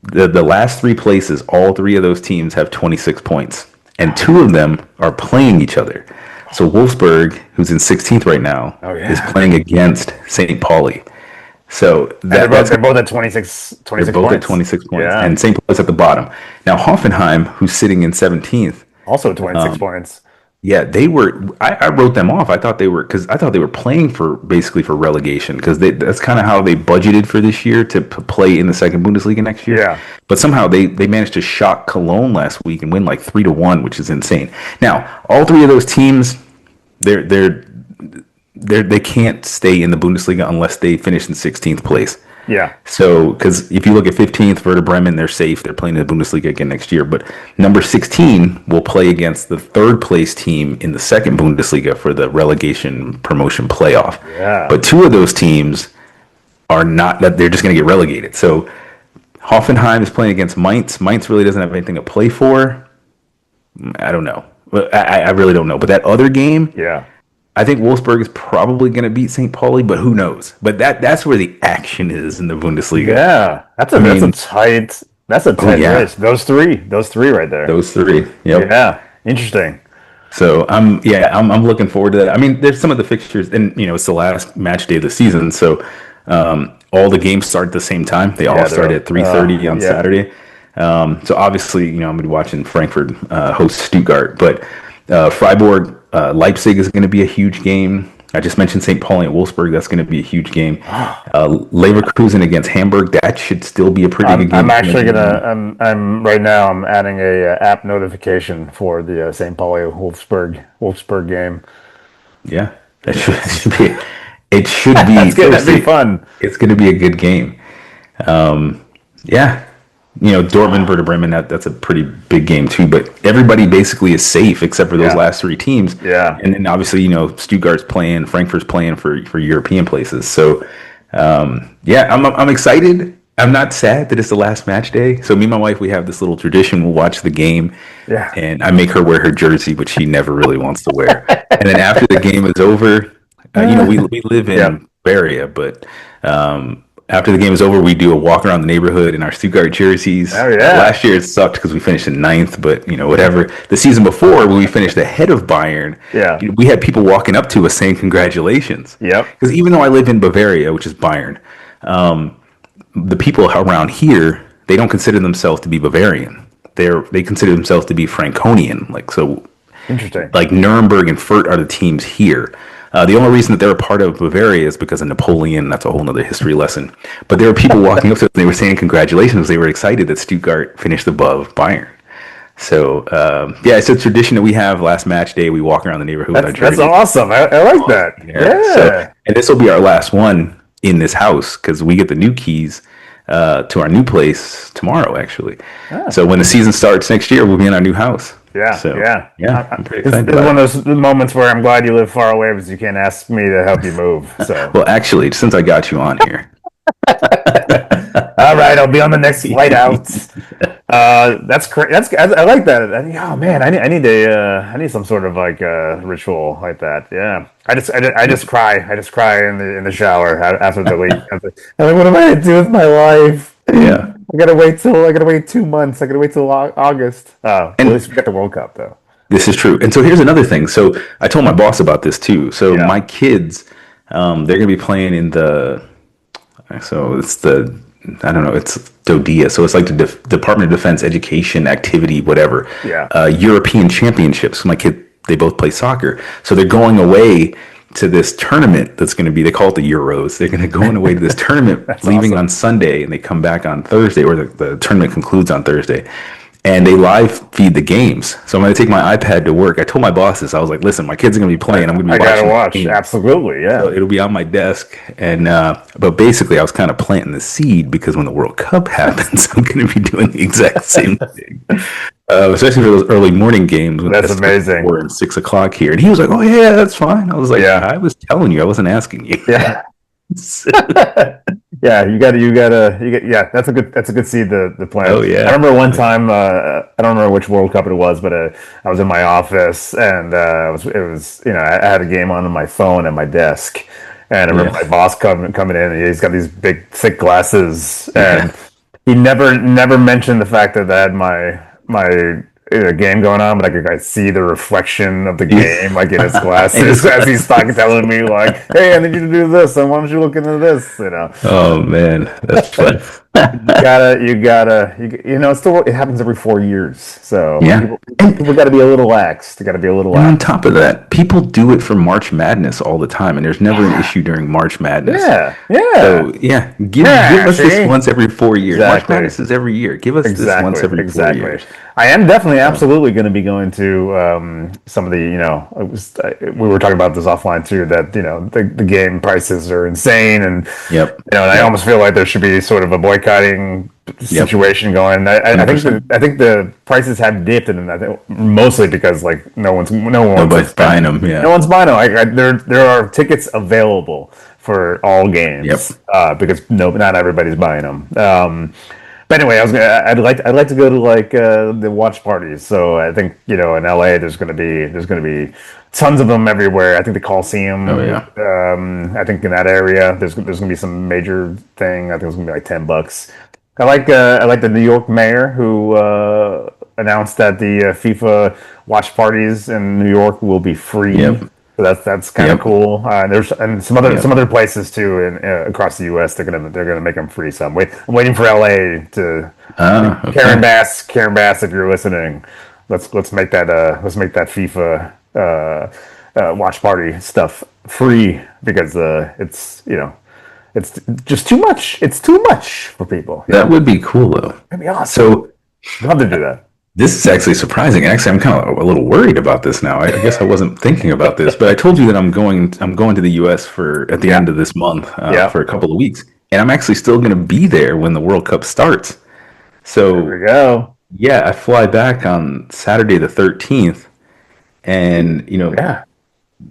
The last 3 places, all 3 of those teams have 26 points. And 2 of them are playing each other. So Wolfsburg, who's in 16th right now, is playing against St. Pauli. So they're both at 26 they're both points. At 26 points. Yeah. And St. Pauli's at the bottom. Now, Hoffenheim, who's sitting in 17th, also 26 points. Yeah, they were. I wrote them off. I thought they were playing for relegation because that's kind of how they budgeted for this year to play in the second Bundesliga next year. Yeah, but somehow they managed to shock Cologne last week and win like 3-1, which is insane. Now, all 3 of those teams, they can't stay in the Bundesliga unless they finish in 16th place. Yeah. So, because if you look at 15th, Werder Bremen, they're safe. They're playing in the Bundesliga again next year. But number 16 will play against the 3rd place team in the second Bundesliga for the relegation promotion playoff. Yeah. But 2 of those teams are not, that they're just going to get relegated. So, Hoffenheim is playing against Mainz. Mainz really doesn't have anything to play for. I don't know. I really don't know. But that other game, yeah, I think Wolfsburg is probably going to beat St. Pauli, but who knows? But that's where the action is in the Bundesliga. Yeah, that's a tight race. Those three right there. Those 3. Yep. Yeah, interesting. So I'm looking forward to that. I mean, there's some of the fixtures, and it's the last match day of the season, so all the games start at the same time. They all start at 3:30 on Saturday. So obviously, I'm going to be watching Frankfurt host Stuttgart, but Freiburg. Leipzig is going to be a huge game. I just mentioned St. Pauli and Wolfsburg. That's going to be a huge game. Leverkusen against Hamburg. That should still be a pretty good game. I'm actually I'm right now. I'm adding a app notification for the St. Pauli Wolfsburg game. Yeah, that should be. It should be. It's going to be fun. It's going to be a good game. Yeah. Dortmund, Werder Bremen, that's a pretty big game too. But everybody basically is safe except for those last 3 teams. Yeah. And then obviously, Stuttgart's playing, Frankfurt's playing for European places. So, I'm excited. I'm not sad that it's the last match day. So me and my wife, we have this little tradition. We'll watch the game. Yeah. And I make her wear her jersey, which she never really wants to wear. And then after the game is over, we live in Bavaria, but after the game is over, we do a walk around the neighborhood in our Stuttgart jerseys. Oh, yeah. Last year it sucked because we finished in 9th, but whatever. The season before, when we finished ahead of Bayern, we had people walking up to us saying congratulations. Yep. Because even though I live in Bavaria, which is Bayern, the people around here, they don't consider themselves to be Bavarian. They consider themselves to be Franconian. Interesting. Like Nuremberg and Fürth are the teams here. The only reason that they're a part of Bavaria is because of Napoleon. That's a whole nother history lesson. But there were people walking up to them. They were saying congratulations. They were excited that Stuttgart finished above Bayern. So, it's a tradition that we have last match day. We walk around the neighborhood with our jerseys. That's awesome. I like that. Yeah. So, and this will be our last one in this house because we get the new keys to our new place tomorrow, actually. Ah. So when the season starts next year, we'll be in our new house. Yeah, so, I'm pretty excited. It's one of those moments where I'm glad you live far away because you can't ask me to help you move. So, well, actually, since I got you on here, all right, I'll be on the next flight out. That's great. I like that. Oh man, I need some sort of ritual like that. Yeah, I just cry. I just cry in the shower after the week. I'm like, what am I gonna do with my life? Yeah. I gotta wait 2 months. I gotta wait till August. And at least we got the World Cup though. This is true. And so here's another thing. So I told my boss about this too. So my kids, they're gonna be playing in it's DODEA. So it's like the Department of Defense Education Activity, whatever. Yeah. European Championships. My kid, they both play soccer. So they're going away to this tournament that's going to be, they call it the Euros. They're going to go away to this tournament leaving on Sunday, and they come back on Thursday, or the tournament concludes on Thursday. and they live feed the games. So I'm going to take my iPad to work. I told my bosses, I was like, listen, my kids are going to be playing. I'm going to I be gotta watching the watch. game. Absolutely, So yeah. it'll be on my desk. And but basically, I was kind of planting the seed because when the World Cup happens, I'm going to be doing the exact same thing. Especially for those early morning games when That's it's between amazing. 4 and 6 o'clock here. And he was like, "Oh yeah, that's fine." I was like, Yeah, "I was telling you, I wasn't asking you." yeah. Yeah, yeah, that's a good seed to plant. Oh I yeah. remember one time, I don't remember which World Cup it was, but I was in my office and I had a game on my phone at my desk, and I remember Yeah. my boss coming in, and he's got these big thick glasses, and he never mentioned the fact that I had my game going on, but I see the reflection of the game like in his And glasses it's as he's talking, telling me like, "Hey, I need you to do this, and why don't you look into this?" You know, oh man, that's fun. it happens every 4 years, so Yeah. people got to be a little lax. They got to be a little And on lax. top of that, people do it for March Madness all the time, and there's never an issue during March Madness. Yeah, yeah, So yeah, give yeah. us this See, once every 4 years. March exactly. Madness is every year. Give us this once Exactly, every four exactly. years. I am definitely, So absolutely going to be going to some of the, we were talking about this offline too, that, the game prices are insane. And, yep, and I yep, almost feel like there should be sort of a boycotting yep, situation going. I think 100%. I think the prices have dipped, and I think mostly because like no one wants to Nobody's buying spend, them. no Yeah, one's buying them. There are tickets available for all yep. games because no, not everybody's buying them. But anyway, I'd like to go to like the watch parties. So I think in LA there's gonna be tons of them everywhere. I think the Oh Coliseum. yeah, I think in that area there's gonna be some major thing. I think it's gonna be like $10. I like the New York mayor who announced that the FIFA watch parties in New York will be free. yep, So that's kind of yep, cool. There's and some yep. other places too in across the U.S. They're gonna make them free. So I'm waiting for LA to Okay. Karen Bass, if you're listening, let's make that FIFA watch party stuff free because it's just too much. It's too much for people. That would be cool though. That'd be awesome. So I'd love to do that. this is actually surprising. And actually, I'm kind of a little worried about this now. I guess I wasn't thinking about this, but I told you that I'm going to the U.S. for at the Yeah, end of this month yeah. for a couple of weeks, and I'm actually still going to be there when the World Cup starts. There So we go. yeah, I fly back on Saturday the 13th, and Yeah,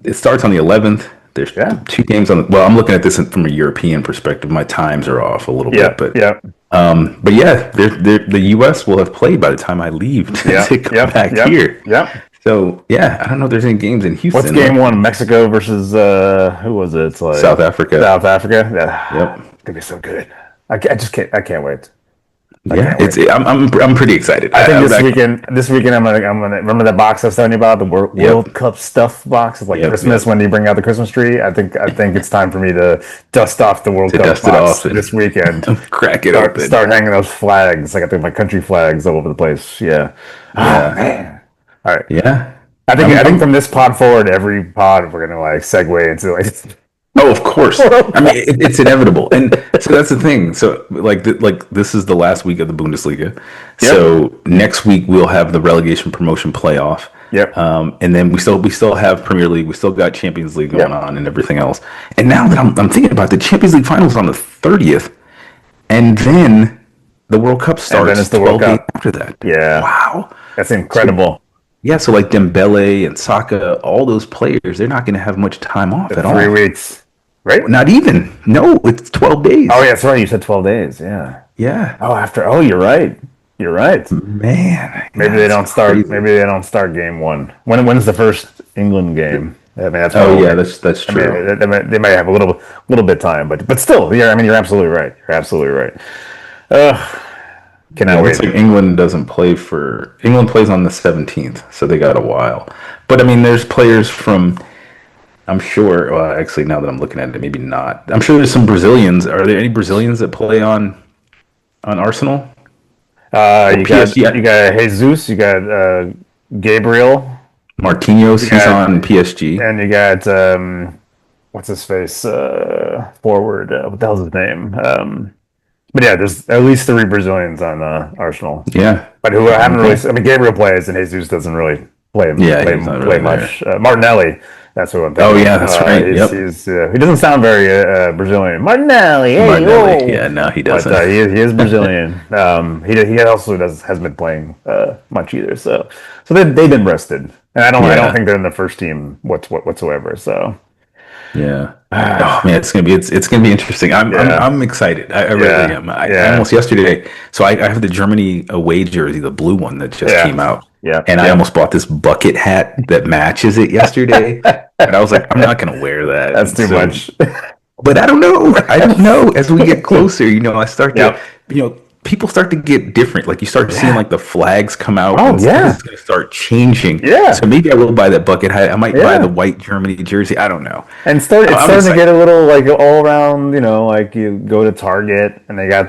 it starts on the 11th. There's yeah, two games on. Well, I'm looking at this from a European perspective. My times are off a little yeah, bit, but yeah, yeah, the U.S. will have played by the time I leave yeah, to come yep, back yep, here. yep. So yeah, I don't know if there's any games in What's Houston. game Like one? Mexico versus who was it? It's like South Africa. South Africa. Yeah, Yep. it's gonna be so good. I just can't. I can't wait. I Yeah, can't wait. I'm pretty excited. I think I'm back. this weekend I'm gonna remember that box I was telling you about, the Yep. World Cup stuff box. It's like Yep. Christmas Yep. when you bring out the Christmas tree. I think it's time for me to dust off the World To Cup dust it box off and this weekend. crack it open. Start hanging those flags. Like I think my country flags all over the place. Yeah. Oh Yeah. man. All right. Yeah. I think I'm from this pod forward, every pod we're gonna like segue into like Oh, of course. World I mean, Cup. it's inevitable, and so that's the thing. So, like this is the last week of the Bundesliga. Yep. So next week we'll have the relegation promotion playoff, Yep. and then we still have Premier League. We still got Champions League going Yep. on and everything else. And now that I'm thinking about the Champions League finals on the 30th, and then the World Cup And then starts it's the World 12 days Cup. after that. Yeah. Wow. That's So incredible. yeah, so like Dembele and Saka, all those players, they're not going to have much time off The at 3 weeks. Right? not even. No, it's 12 days. Oh yeah, that's right. You said 12 days. Yeah. Yeah. Oh, you're right. You're right. Man. Maybe Yeah, they it's don't start. crazy. Maybe they don't start game one. When's the first England game? I mean, that's Oh yeah, probably. that's I true. mean, they might have a little bit time, but still, yeah. I mean, you're absolutely right. You're absolutely right. Yeah, Cannot it looks wait. like England plays on the 17th, so they got a while. But I mean, there's players from I'm sure. Well, actually, now that I'm looking at it, maybe not. I'm sure there's some Brazilians. Are there any Brazilians that play on Arsenal or PSG? You got Jesus. You got Gabriel, Marquinhos, you he's got, on PSG. and you got what's his face forward. What the hell's his name? But yeah, there's at least three Brazilians on Arsenal, Yeah. but who I haven't really. Okay. I mean, Gabriel plays, and Jesus doesn't really Yeah, he's not play really there. much. Martinelli, that's who I'm Oh thinking of. yeah, that's right. Yep. He doesn't sound very Brazilian. Martinelli, hey, Martinelli. oh, Yeah, no, he but doesn't. he is Brazilian. He also does hasn't been playing much either. So they've been rested, and I don't Yeah. think they're in the first team whatsoever. So Yeah. Oh man, it's gonna be interesting. yeah, I'm excited. I really yeah, am. I yeah, almost yesterday. So I have the Germany away jersey, the blue one that just yeah, came out, yeah, and I yeah. almost bought this bucket hat that matches it yesterday. But I was like, I'm not gonna wear that. That's And too so, much. but I don't know. I don't know. As we get closer, I start to, Yep. people start to get different. Like you start seeing Yeah. like the flags come out Oh and stuff yeah. is going to start changing. Yeah. So maybe I will buy that bucket hat. I might buy the Yeah. white Germany jersey. I don't know. And it's I'm starting to get excited. a little like all around, like you go to Target and they Yeah.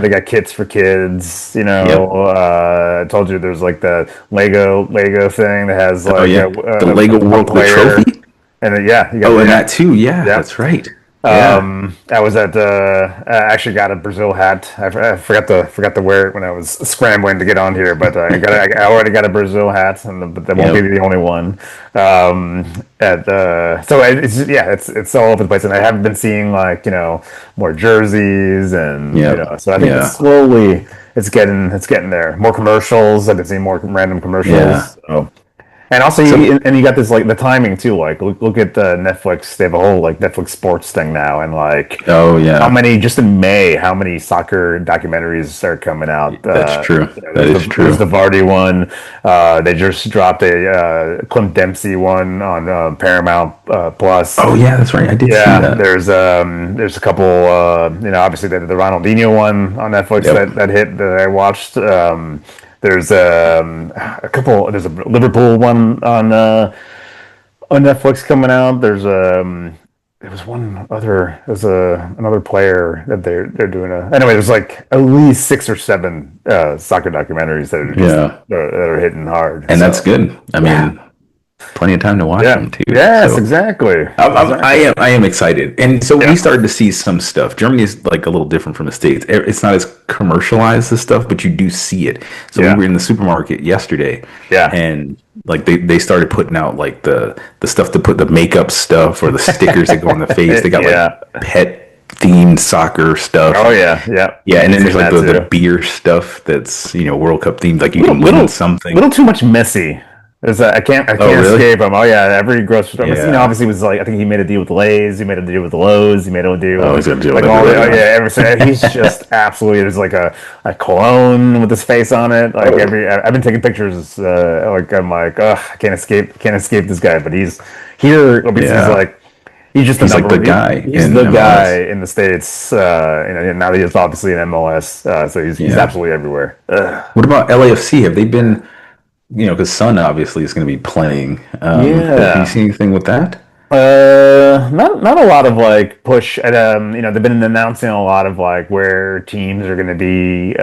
got kits for kids, Yep. I told you there's like the Lego thing that has Oh like yeah. The Lego a World Cup player trophy. and then, yeah, you got Oh, and yeah, that too. Yeah, yeah. that's right. Yeah. I was at I actually got a Brazil hat. I forgot to wear it when I was scrambling to get on here, but I already got a Brazil hat, but that won't be Yep. the only one. It's all over the place, and I haven't been seeing like more jerseys, and Yep. so I think it's Yeah. slowly it's getting there. More commercials. I've been seeing more random Yeah. commercials. So. And also, So, you got this like the timing too. Like, look at Netflix. They have a whole like Netflix sports thing now, and like oh how yeah, many just in May, how many soccer documentaries are coming out? that's true. That is There's true. the Vardy one. They just dropped a Clint Dempsey one on Paramount Plus. Oh yeah, that's right. I did see Yeah, that. there's a couple obviously the Ronaldinho one on Netflix Yep. that hit that I watched. There's a couple there's a Liverpool one on Netflix coming out. There was one other there's a another player that they're doing anyway, there's like at least six or seven soccer documentaries that are just Yeah. that are hitting hard. And that's So good. I yeah. mean, plenty of time to watch Yeah. them too. Yes, So exactly. I Exactly. am excited, and so we Yeah. started to see some stuff. Germany is like a little different from the States. It's not as commercialized as stuff, but you do see it. So we Yeah. were in the supermarket yesterday, Yeah. and like they started putting out like the stuff to put the makeup stuff or the stickers that go on the face. They got like Yeah. pet themed soccer stuff. Oh yeah, yeah. Yeah, and I've then there's seen like that the too. beer stuff that's World Cup themed. Like you Little, can win little, something. little too much messy. I Oh can't really? escape him. Oh yeah, every grocery store. Yeah. Obviously, it was like I think he made a deal with Lay's. He made a deal with Lowe's. He made a deal Oh, with he's gonna do like whatever. all the. Oh Yeah. yeah, everything. He's just absolutely. There's like a cologne with his face on it. Like Oh. I've been taking pictures. Like I'm like, ugh, I can't escape this guy. But he's here. Obviously, Yeah. he's just the He's like the number. guy He's in the MLS. guy in the states. Now that he's obviously in MLS. So he's Yeah. absolutely everywhere. Ugh. What about LAFC? Have they been, because Sun obviously is going to be playing. Have you Yeah. seen anything with that? Not a lot of like push at they've been announcing a lot of like where teams are going to be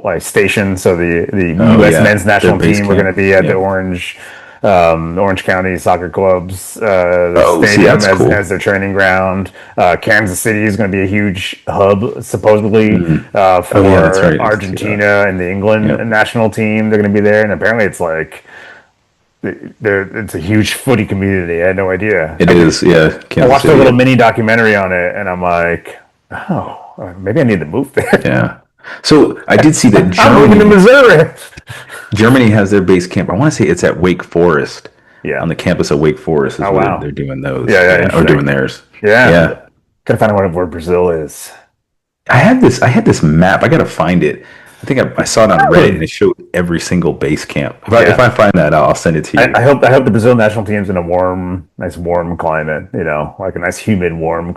like stationed. So the Oh U.S. yeah, men's their national base team, we're going camp. to be at the Yep. Orange County Soccer Club's Oh, see, stadium that's cool. as their training ground. Kansas City is going to be a huge hub supposedly Oh yeah, that's for right. I did see that. Argentina and the England Yep. national team. They're going to be there, and apparently it's like it's a huge footy community. I had no idea. It is. Yeah, I Kansas watched a City. little Yep. mini documentary on it, and I'm like, oh, maybe I need to move there. Yeah. So I did see that I'm moving to Missouri. Germany has their base camp. I want to say it's at Wake Forest, Yeah. on the campus of Wake Forest is Oh where wow. they're doing those. Yeah, yeah, Yeah, or doing interesting. theirs. Yeah. Yeah. Gotta find out where Brazil is. I had this map. I gotta find it. I think I saw it on Reddit and Really? it showed every single base camp. If Yeah. I find that out, I'll send it to you. I hope the Brazil national team's in a nice warm climate. Like a nice humid, warm.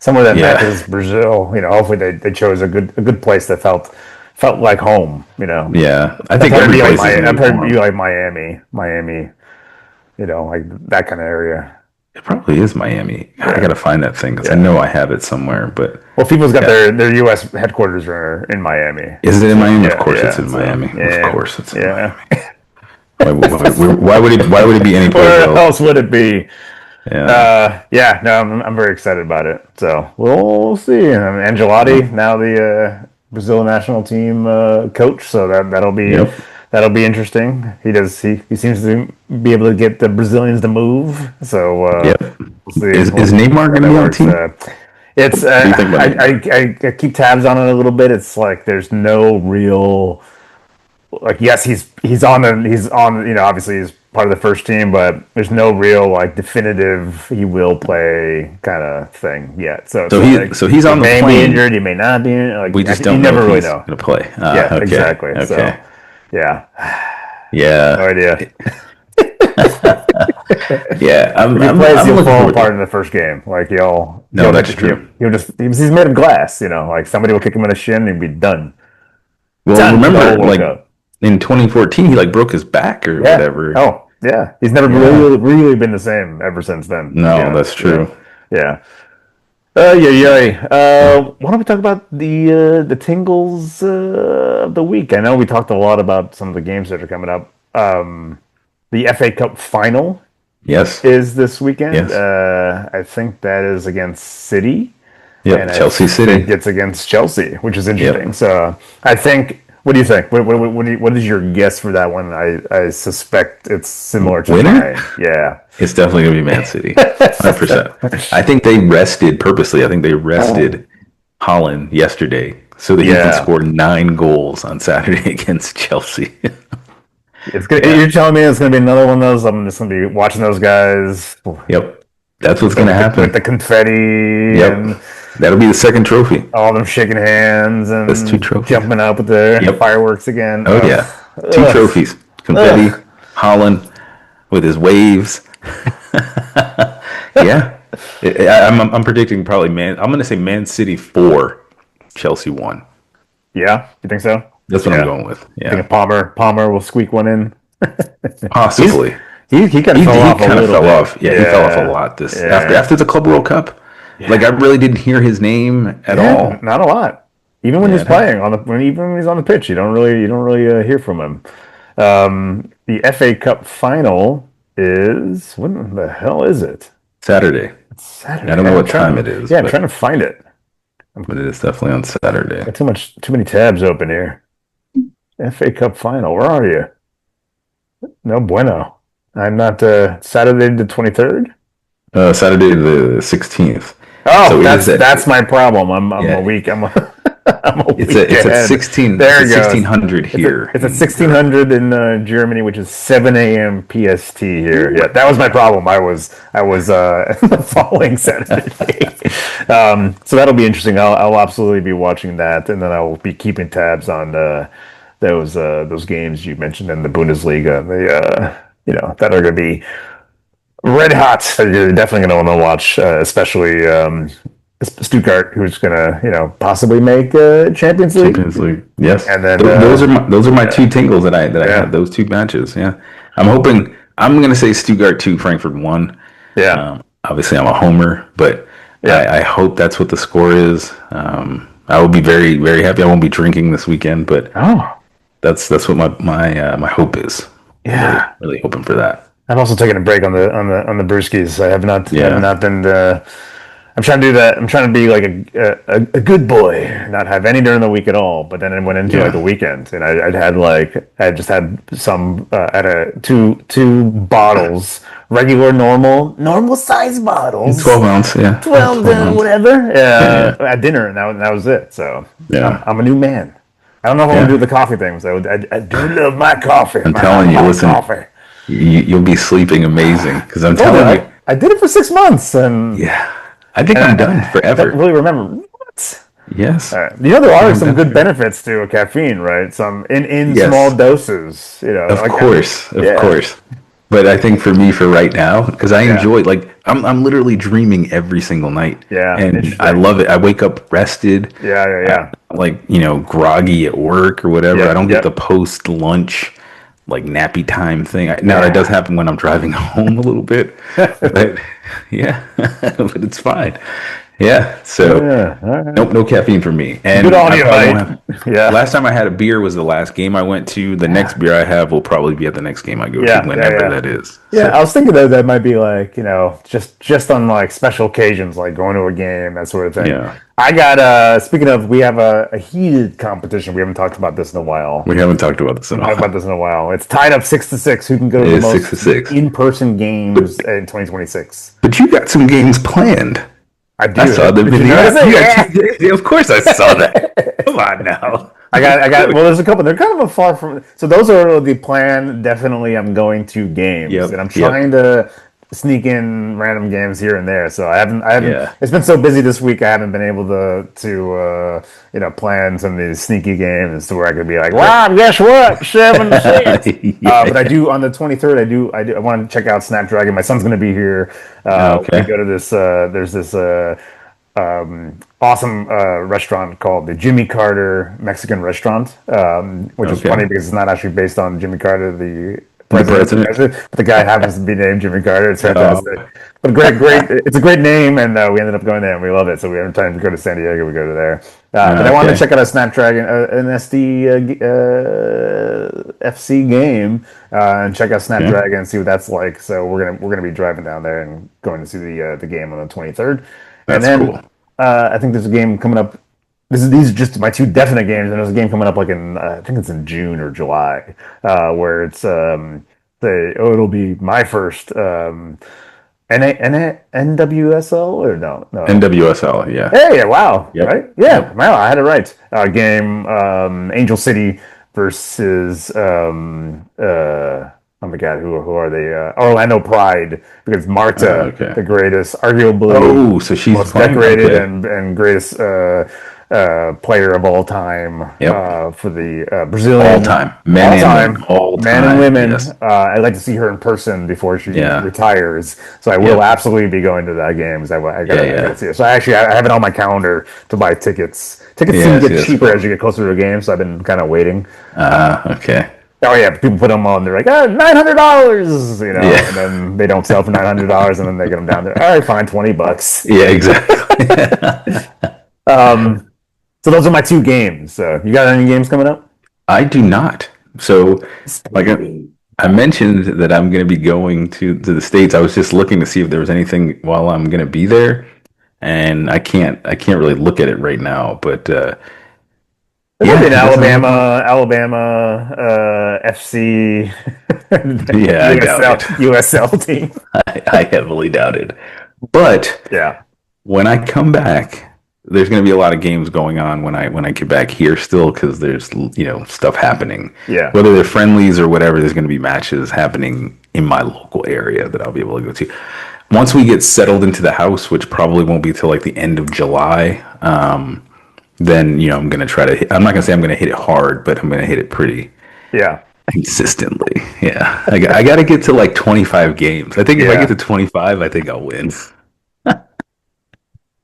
Somewhere that Yeah. matches Brazil. Hopefully they chose a good place that felt like home. Yeah. I That'd think probably every be like place is gonna that'd be probably be warm. like Miami. Like that kind of area. It probably is Miami. I Yeah. gotta find that thing because I Yeah. know I have it somewhere. But Well, FIFA's got yeah, their U.S. headquarters are in Miami. is it in So Miami? Of yeah, course, it's yeah. in So Miami. Of yeah, course, it's in yeah. Miami. Why would it be any place Where else? else would it be? Yeah. Yeah, no, I'm very excited about it. So we'll see. Angelotti now the Brazil national team coach, so Yep. that'll be interesting. He seems to be able to get the Brazilians to move. So Yep. we'll see Is Neymar how going to that be on the works. team? It's What do you think about Neymar? I keep tabs on it a little bit. It's like there's no real like yes he's on obviously he's part of the first team, but there's no real like definitive he will play kind of thing yet. So it's like So he's he on the may be plane. injured, he may not be. We just You don't know never if really he's know. going to play. Yeah, Okay. exactly. So Okay. yeah, no Yeah. idea. Yeah. If he plays, I'm he'll looking fall forward to apart in it. the first game. Like No, that's true. he'll just he's made of glass. Like somebody will kick him in the shin and he'll be done, Well, done for the whole remember, World like Cup. in 2014, he like broke his back or Yeah. whatever. Oh, yeah. He's never Yeah. really been the same ever since then. No, that's Yeah. true. Yeah. Yeah, yeah. Why don't we talk about the tingles of the week? I know we talked a lot about some of the games that are coming up. The FA Cup final Yes. is this weekend. Yes. I think that is against City, and Yep. I Chelsea think City. it's against Chelsea, which is interesting. Yep. So I think. What do you think? What is your guess for that one? I suspect it's similar to Winner? mine. Yeah. It's definitely going to be Man City. 100%. I think they rested purposely. I think they rested Holland yesterday so that he can Yeah. score 9 goals on Saturday against Chelsea. It's good. Yeah. You're telling me it's going to be another one of those. I'm just going to be watching those guys Yep. That's what's going to with the happen. confetti and Yep. That'll be the second trophy. all them shaking hands That's 2 and trophies. jumping up with the Yep. fireworks again. Oh, Ugh. yeah. 2 Ugh. trophies. Confetti, Ugh. Holland with his waves. Yeah. I'm predicting probably I'm going to say Man City 4, Chelsea 1. Yeah, you think so? That's what I'm Yeah. going with. I think Yeah. Palmer will squeak one in. Possibly. He kind of fell off a kind of little fell bit. off. Yeah, he fell off a lot this Yeah. after the Club World Cup. Like I really didn't hear his name at all. Not a lot. Even when Yeah, he's playing even when he's on the pitch, you don't really hear from him. The FA Cup final is when the hell is it? Saturday. Saturday. I don't know what time it is. Yeah, I'm trying to find it. But it is definitely on Saturday. Got too many tabs open here. FA Cup final. Where are you? No bueno. I'm not. Saturday the 23rd. Saturday the 16th. Oh, So that's my problem. I'm Yeah. a week. I'm a week it's at ahead. 16. There It's it at goes. 1600 here. It's at 1600 in Germany, which is 7 a.m. PST here. Yeah, that was my problem. I was the following Saturday. So that'll be interesting. I'll absolutely be watching that, and then I will be keeping tabs on those games you mentioned in the Bundesliga. That are going to be red hot. You're definitely going to want to watch, especially Stuttgart, who's going to possibly make Champions League. Champions League. Yes. And then those are my 2 tingles that I had, those 2 matches. Yeah. I'm going to say Stuttgart 2, Frankfurt 1. Yeah. Obviously I'm a homer, but I hope that's what the score is. I will be very, very happy. I won't be drinking this weekend, but that's what my hope is. Yeah. Really hoping for that. I've also taken a break on the brewskis. I have not been. I'm trying to do that. I'm trying to be like a good boy, not have any during the week at all. But then I went into like a weekend, and I just had some two bottles, normal size bottles, 12 ounce, yeah. 12 ounce. whatever. At dinner, and that was it. So I'm a new man. I don't know if I'm gonna do the coffee thing. So I do love my coffee. I'm telling you, listen. Coffee. You'll be sleeping amazing because I'm telling you. I did it for 6 months, and I think I'm done I forever. don't really remember what. Yes. There are some good benefits to caffeine, right? Some in small doses. Of course. But I think for me, for right now, because I enjoy, like, I'm literally dreaming every single night. Yeah. And I love it. I wake up rested. Yeah. Like, groggy at work or whatever. Yeah, I don't get the post lunch, like, nappy time thing. Now, that does happen when I'm driving home a little bit. But, but it's fine. Yeah. So Yeah, all right. nope, no caffeine for me. Good And on I you, probably won't mate. have. Yeah, Last time I had a beer was the last game I went to. The next yeah, beer I have will probably be at the next game I go to, yeah, yeah, whenever yeah. that is. Yeah, I So was thinking that might be like, just on like special occasions, like going to a game, that sort of thing. yeah, I got speaking of, we have a heated competition. We haven't talked about this in a while. we haven't talked about this We at haven't talked all. about this in a while. It's tied up 6-6. Who can go to It the is 6 to most 6. in-person But games in 2026? but you got some games planned. I I do. saw the Did you video. notice Yeah, you got it? two days. Yeah, of course I saw that. Yeah. Come on now. I Of got, course. well, there's a couple. They're kind of a far from. So those are the plan. Definitely, I'm going to games, and Yep. I'm Yep. trying to sneak in random games here and there. So I haven't. Yeah. It's been so busy this week. I haven't been able to plan some of these sneaky games to where I could be like, Right. wow, guess what, 7-6. But I Yeah. do on the 23rd. I want to check out Snapdragon. My son's going to be here. We Okay. go to this. There's this. Awesome restaurant called the Jimmy Carter Mexican restaurant, which is funny Okay. because it's not actually based on Jimmy Carter, the The president, president. but the guy happens to be named Jimmy Carter. It's fantastic. Oh. But great. It's a great name, and we ended up going there, and we love it. So every time we go to San Diego, we go to there. But I wanted to Okay. check out a Snapdragon, an SD FC game, and check out Okay. Snapdragon and see what that's like. So we're gonna be driving down there and going to see the game on the 23rd. And That's then cool. I think there's a game coming up. These are just my two definite games, and there's a game coming up like in I think it's in June or July, where it'll be my first NWSL or no. NWSL. Yeah. Hey, wow, Yep. right? Yeah, Yep. wow, I had it right. Game Angel City versus oh my God, who are they? Orlando Pride, because Marta, Okay. the greatest, arguably Oh, so she's most playing. decorated Okay. and greatest player of all time Yep. for the All Brazilian time, men all and women, time, all men and time. women. Yes. I'd like to see her in person before she Yeah. retires. So I will Yep. absolutely be going to that game. 'Cause Yeah. I gotta Yeah. see it. So I have it on my calendar to buy tickets. Tickets seem to Yes. get Yes. cheaper as you get closer to a game, so I've been kind of waiting. Okay. Oh yeah, people put them on. They're like, oh, $900, Yeah. and then they don't sell for $900, and then they get them down there. All right, fine, $20. Yeah. Exactly. Um, so those are my two games. You got any games coming up? I do not. So, like I mentioned that I'm going to be going to the States. I was just looking to see if there was anything while I'm going to be there, and I can't really look at it right now. But There might yeah, be an it doesn't look Alabama FC yeah, I doubt it. USL team. I heavily doubt it. But Yeah, when I come back, there's going to be a lot of games going on when I get back here still because there's stuff happening. yeah, Whether they're friendlies or whatever, there's going to be matches happening in my local area that I'll be able to go to. Once we get settled into the house, which probably won't be till like the end of July, then I'm going to try to. I'm not going to say I'm going to hit it hard, but I'm going to hit it pretty yeah, consistently. Yeah, I got to get to like 25 games. I think if I yeah. get to 25, I think I'll win.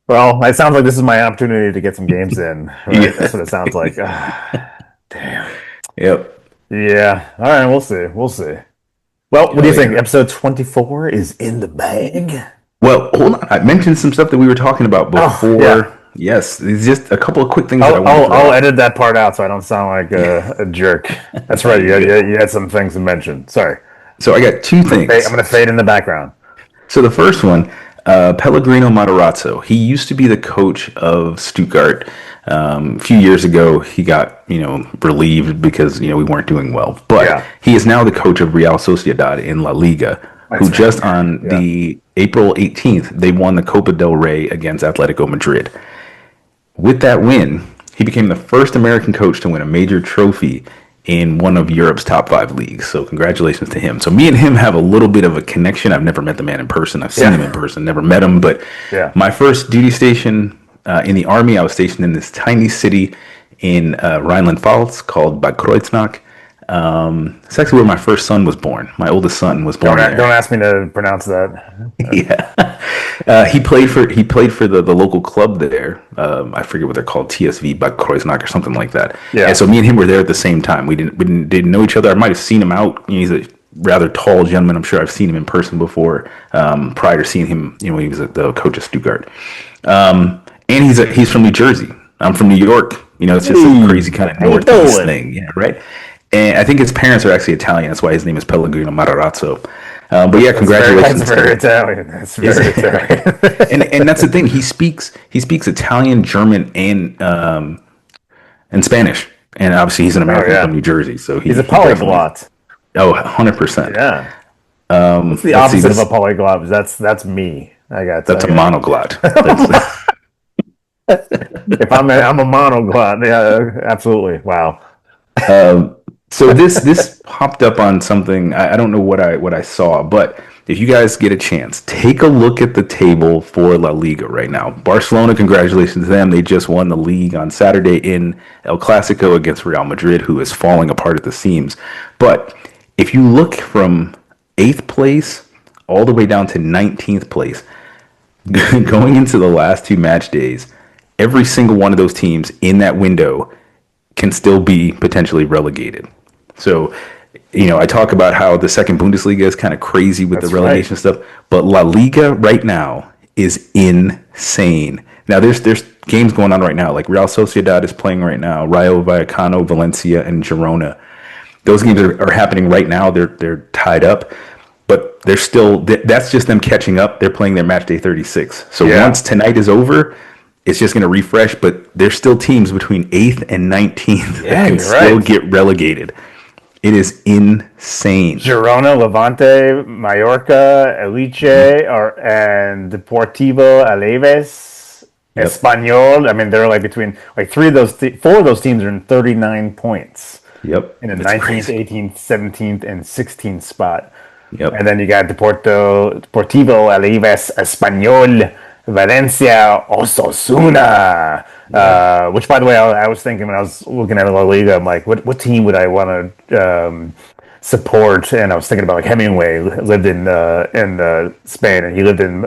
Well, it sounds like this is my opportunity to get some games in. Right? That's Yeah. what it sounds like. Damn. Yep. Yeah. All right. We'll see. We'll see. Well, what do Oh you think? yeah. Episode 24 is in the bag. Well, hold on. I mentioned some stuff that we were talking about Oh, yeah. before. Yes, it's just a couple of quick things that I want to throw I'll out. edit that part out so I don't sound like a jerk. That's right. You're good. You had some things to mention. Sorry. So I got two I'm things. gonna fade in the background. So the first one, Pellegrino Matarazzo. He used to be the coach of Stuttgart. A few years ago, he got relieved because we weren't doing well. But Yeah. he is now the coach of Real Sociedad in La Liga, who That's just right. on Yeah. the April 18th they won the Copa del Rey against Atletico Madrid. With that win, he became the first American coach to win a major trophy in one of Europe's top five leagues. So congratulations to him. So me and him have a little bit of a connection. I've never met the man in person. I've seen him in Yeah. person, never met him. But Yeah. my first duty station in the army, I was stationed in this tiny city in Rhineland-Pfalz called Bad Kreuznach. It's actually where my first son was born. My oldest son was born there. Don't ask me to pronounce that. Yeah, he played for the local club there. I forget what they're called, TSV Bad Kreuznach or something like that. Yeah. And so me and him were there at the same time. We didn't know each other. I might have seen him out. He's a rather tall gentleman. I'm sure I've seen him in person before, prior to seeing him, when he was the coach of Stuttgart. And he's from New Jersey. I'm from New York. It's just a crazy kind of Northeast thing. Yeah, right. And I think his parents are actually Italian. That's why his name is Pellegrino Matarazzo. But yeah, congratulations. That's very Italian. That's very Italian. and that's the thing. He speaks Italian, German, and Spanish. And obviously, he's an American from New Jersey, so he's a polyglot. 100%. Yeah. What's the opposite of a polyglot? That's me. I got. That's a monoglot. If I'm a monoglot, yeah, absolutely. Wow. So this popped up on something. I don't know what I saw, but if you guys get a chance, take a look at the table for La Liga right now. Barcelona, congratulations to them. They just won the league on Saturday in El Clasico against Real Madrid, who is falling apart at the seams. But if you look from 8th place all the way down to 19th place, going into the last 2 match days, every single one of those teams in that window can still be potentially relegated. So, I talk about how the second Bundesliga is kind of crazy with the relegation stuff, but La Liga right now is insane. Now, there's games going on right now, like Real Sociedad is playing right now, Rayo Vallecano, Valencia, and Girona. Those games are happening right now. They're tied up, but they're still. That's just them catching up. They're playing their match day 36. So once tonight is over, it's just going to refresh. But there's still teams between 8th and 19th that can still get relegated. It is insane. Girona, Levante, Mallorca, Elche, and Deportivo Alaves, Espanyol. I mean, they're like between 4 of those teams are in 39 points. Yep. In the 19th, crazy. 18th, 17th, and 16th spot. Yep. And then you got Deportivo Alaves, Espanyol, Valencia, Osasuna. Which, by the way, I was thinking when I was looking at La Liga, I'm like, what team would I want to support? And I was thinking about like Hemingway lived in Spain, and he lived in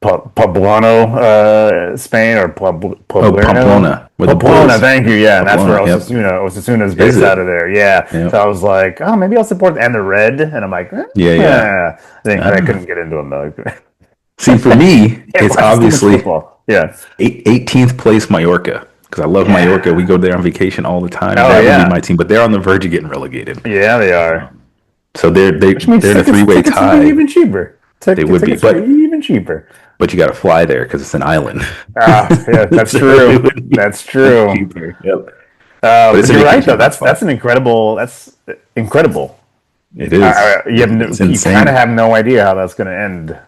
Poblano, Spain, or Pamplona. Pamplona, thank you. Yeah, and that's where Osasuna is based out of there. Yeah. So I was like, oh, maybe I'll support and the red, and I'm like, I think I couldn't get into them though. See, for me, it's obviously 18th place Mallorca, because I love Mallorca. We go there on vacation all the time. That would be my team, but they're on the verge of getting relegated. Yeah, they are. So they're in a 3-way tie. Even cheaper. They would be, but even cheaper. But you got to fly there because it's an island. Yeah, that's true. That's true. Cheaper. Yep. But you're right, though. That's incredible. That's incredible. It is. You kind of have no idea how that's going to end.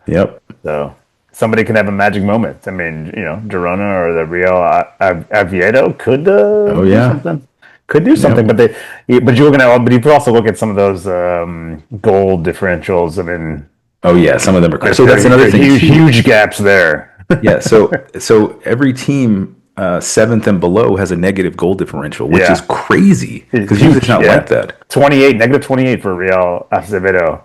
Yep. So somebody can have a magic moment. I mean, Girona or the Real Oviedo could do something. Could do something, but you could also look at some of those goal differentials. I mean, some of them are crazy. So that's another thing. Huge gaps there. Yeah. So every team 7th and below has a negative goal differential, which is crazy because usually it's not like that. -28 for Real Oviedo.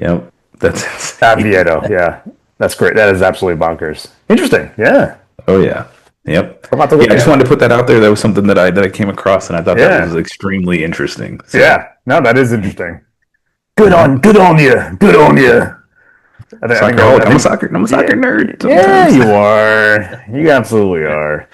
Yep. That's Oviedo. Yeah, that's great. That is absolutely bonkers. Interesting. Yeah. Oh yeah. Yep. I just wanted to put that out there. That was something that I came across, and I thought that was extremely interesting. So. Yeah. No, that is interesting. Good on you. Good on you. I'm a soccer nerd. Sometimes. Yeah, you are. You absolutely are.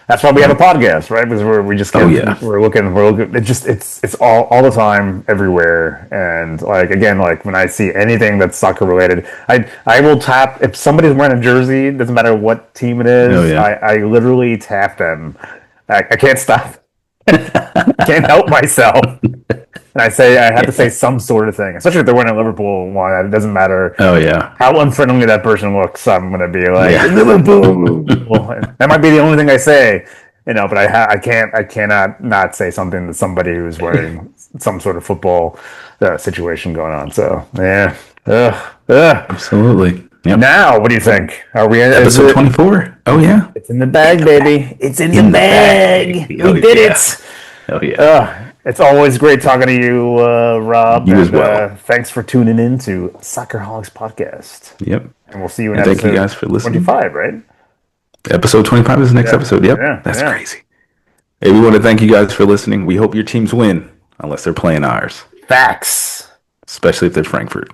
That's why we have a podcast, right? Because we just we're looking. It's all the time, everywhere, and like when I see anything that's soccer related, I will tap if somebody's wearing a jersey. Doesn't matter what team it is. I literally tap them. I can't stop. Can't help myself. And I have to say some sort of thing, especially if they're wearing a Liverpool one. It doesn't matter. How unfriendly that person looks. I'm gonna be like Liverpool. That might be the only thing I say, But I cannot not say something to somebody who's wearing some sort of football situation going on. So yeah, absolutely. Yep. Now, what do you think? Are we in episode 24? Oh yeah, it's in the bag, baby. It's in the bag. We did it. Oh yeah. It's always great talking to you, Rob. You as well. Thanks for tuning in to Soccerholics Podcast. Yep. And we'll see you in episode thank you guys for listening. 25, right? Episode 25 is the next episode. Yep. Yeah, that's crazy. Hey, we want to thank you guys for listening. We hope your teams win, unless they're playing ours. Facts. especially if they're Frankfurt.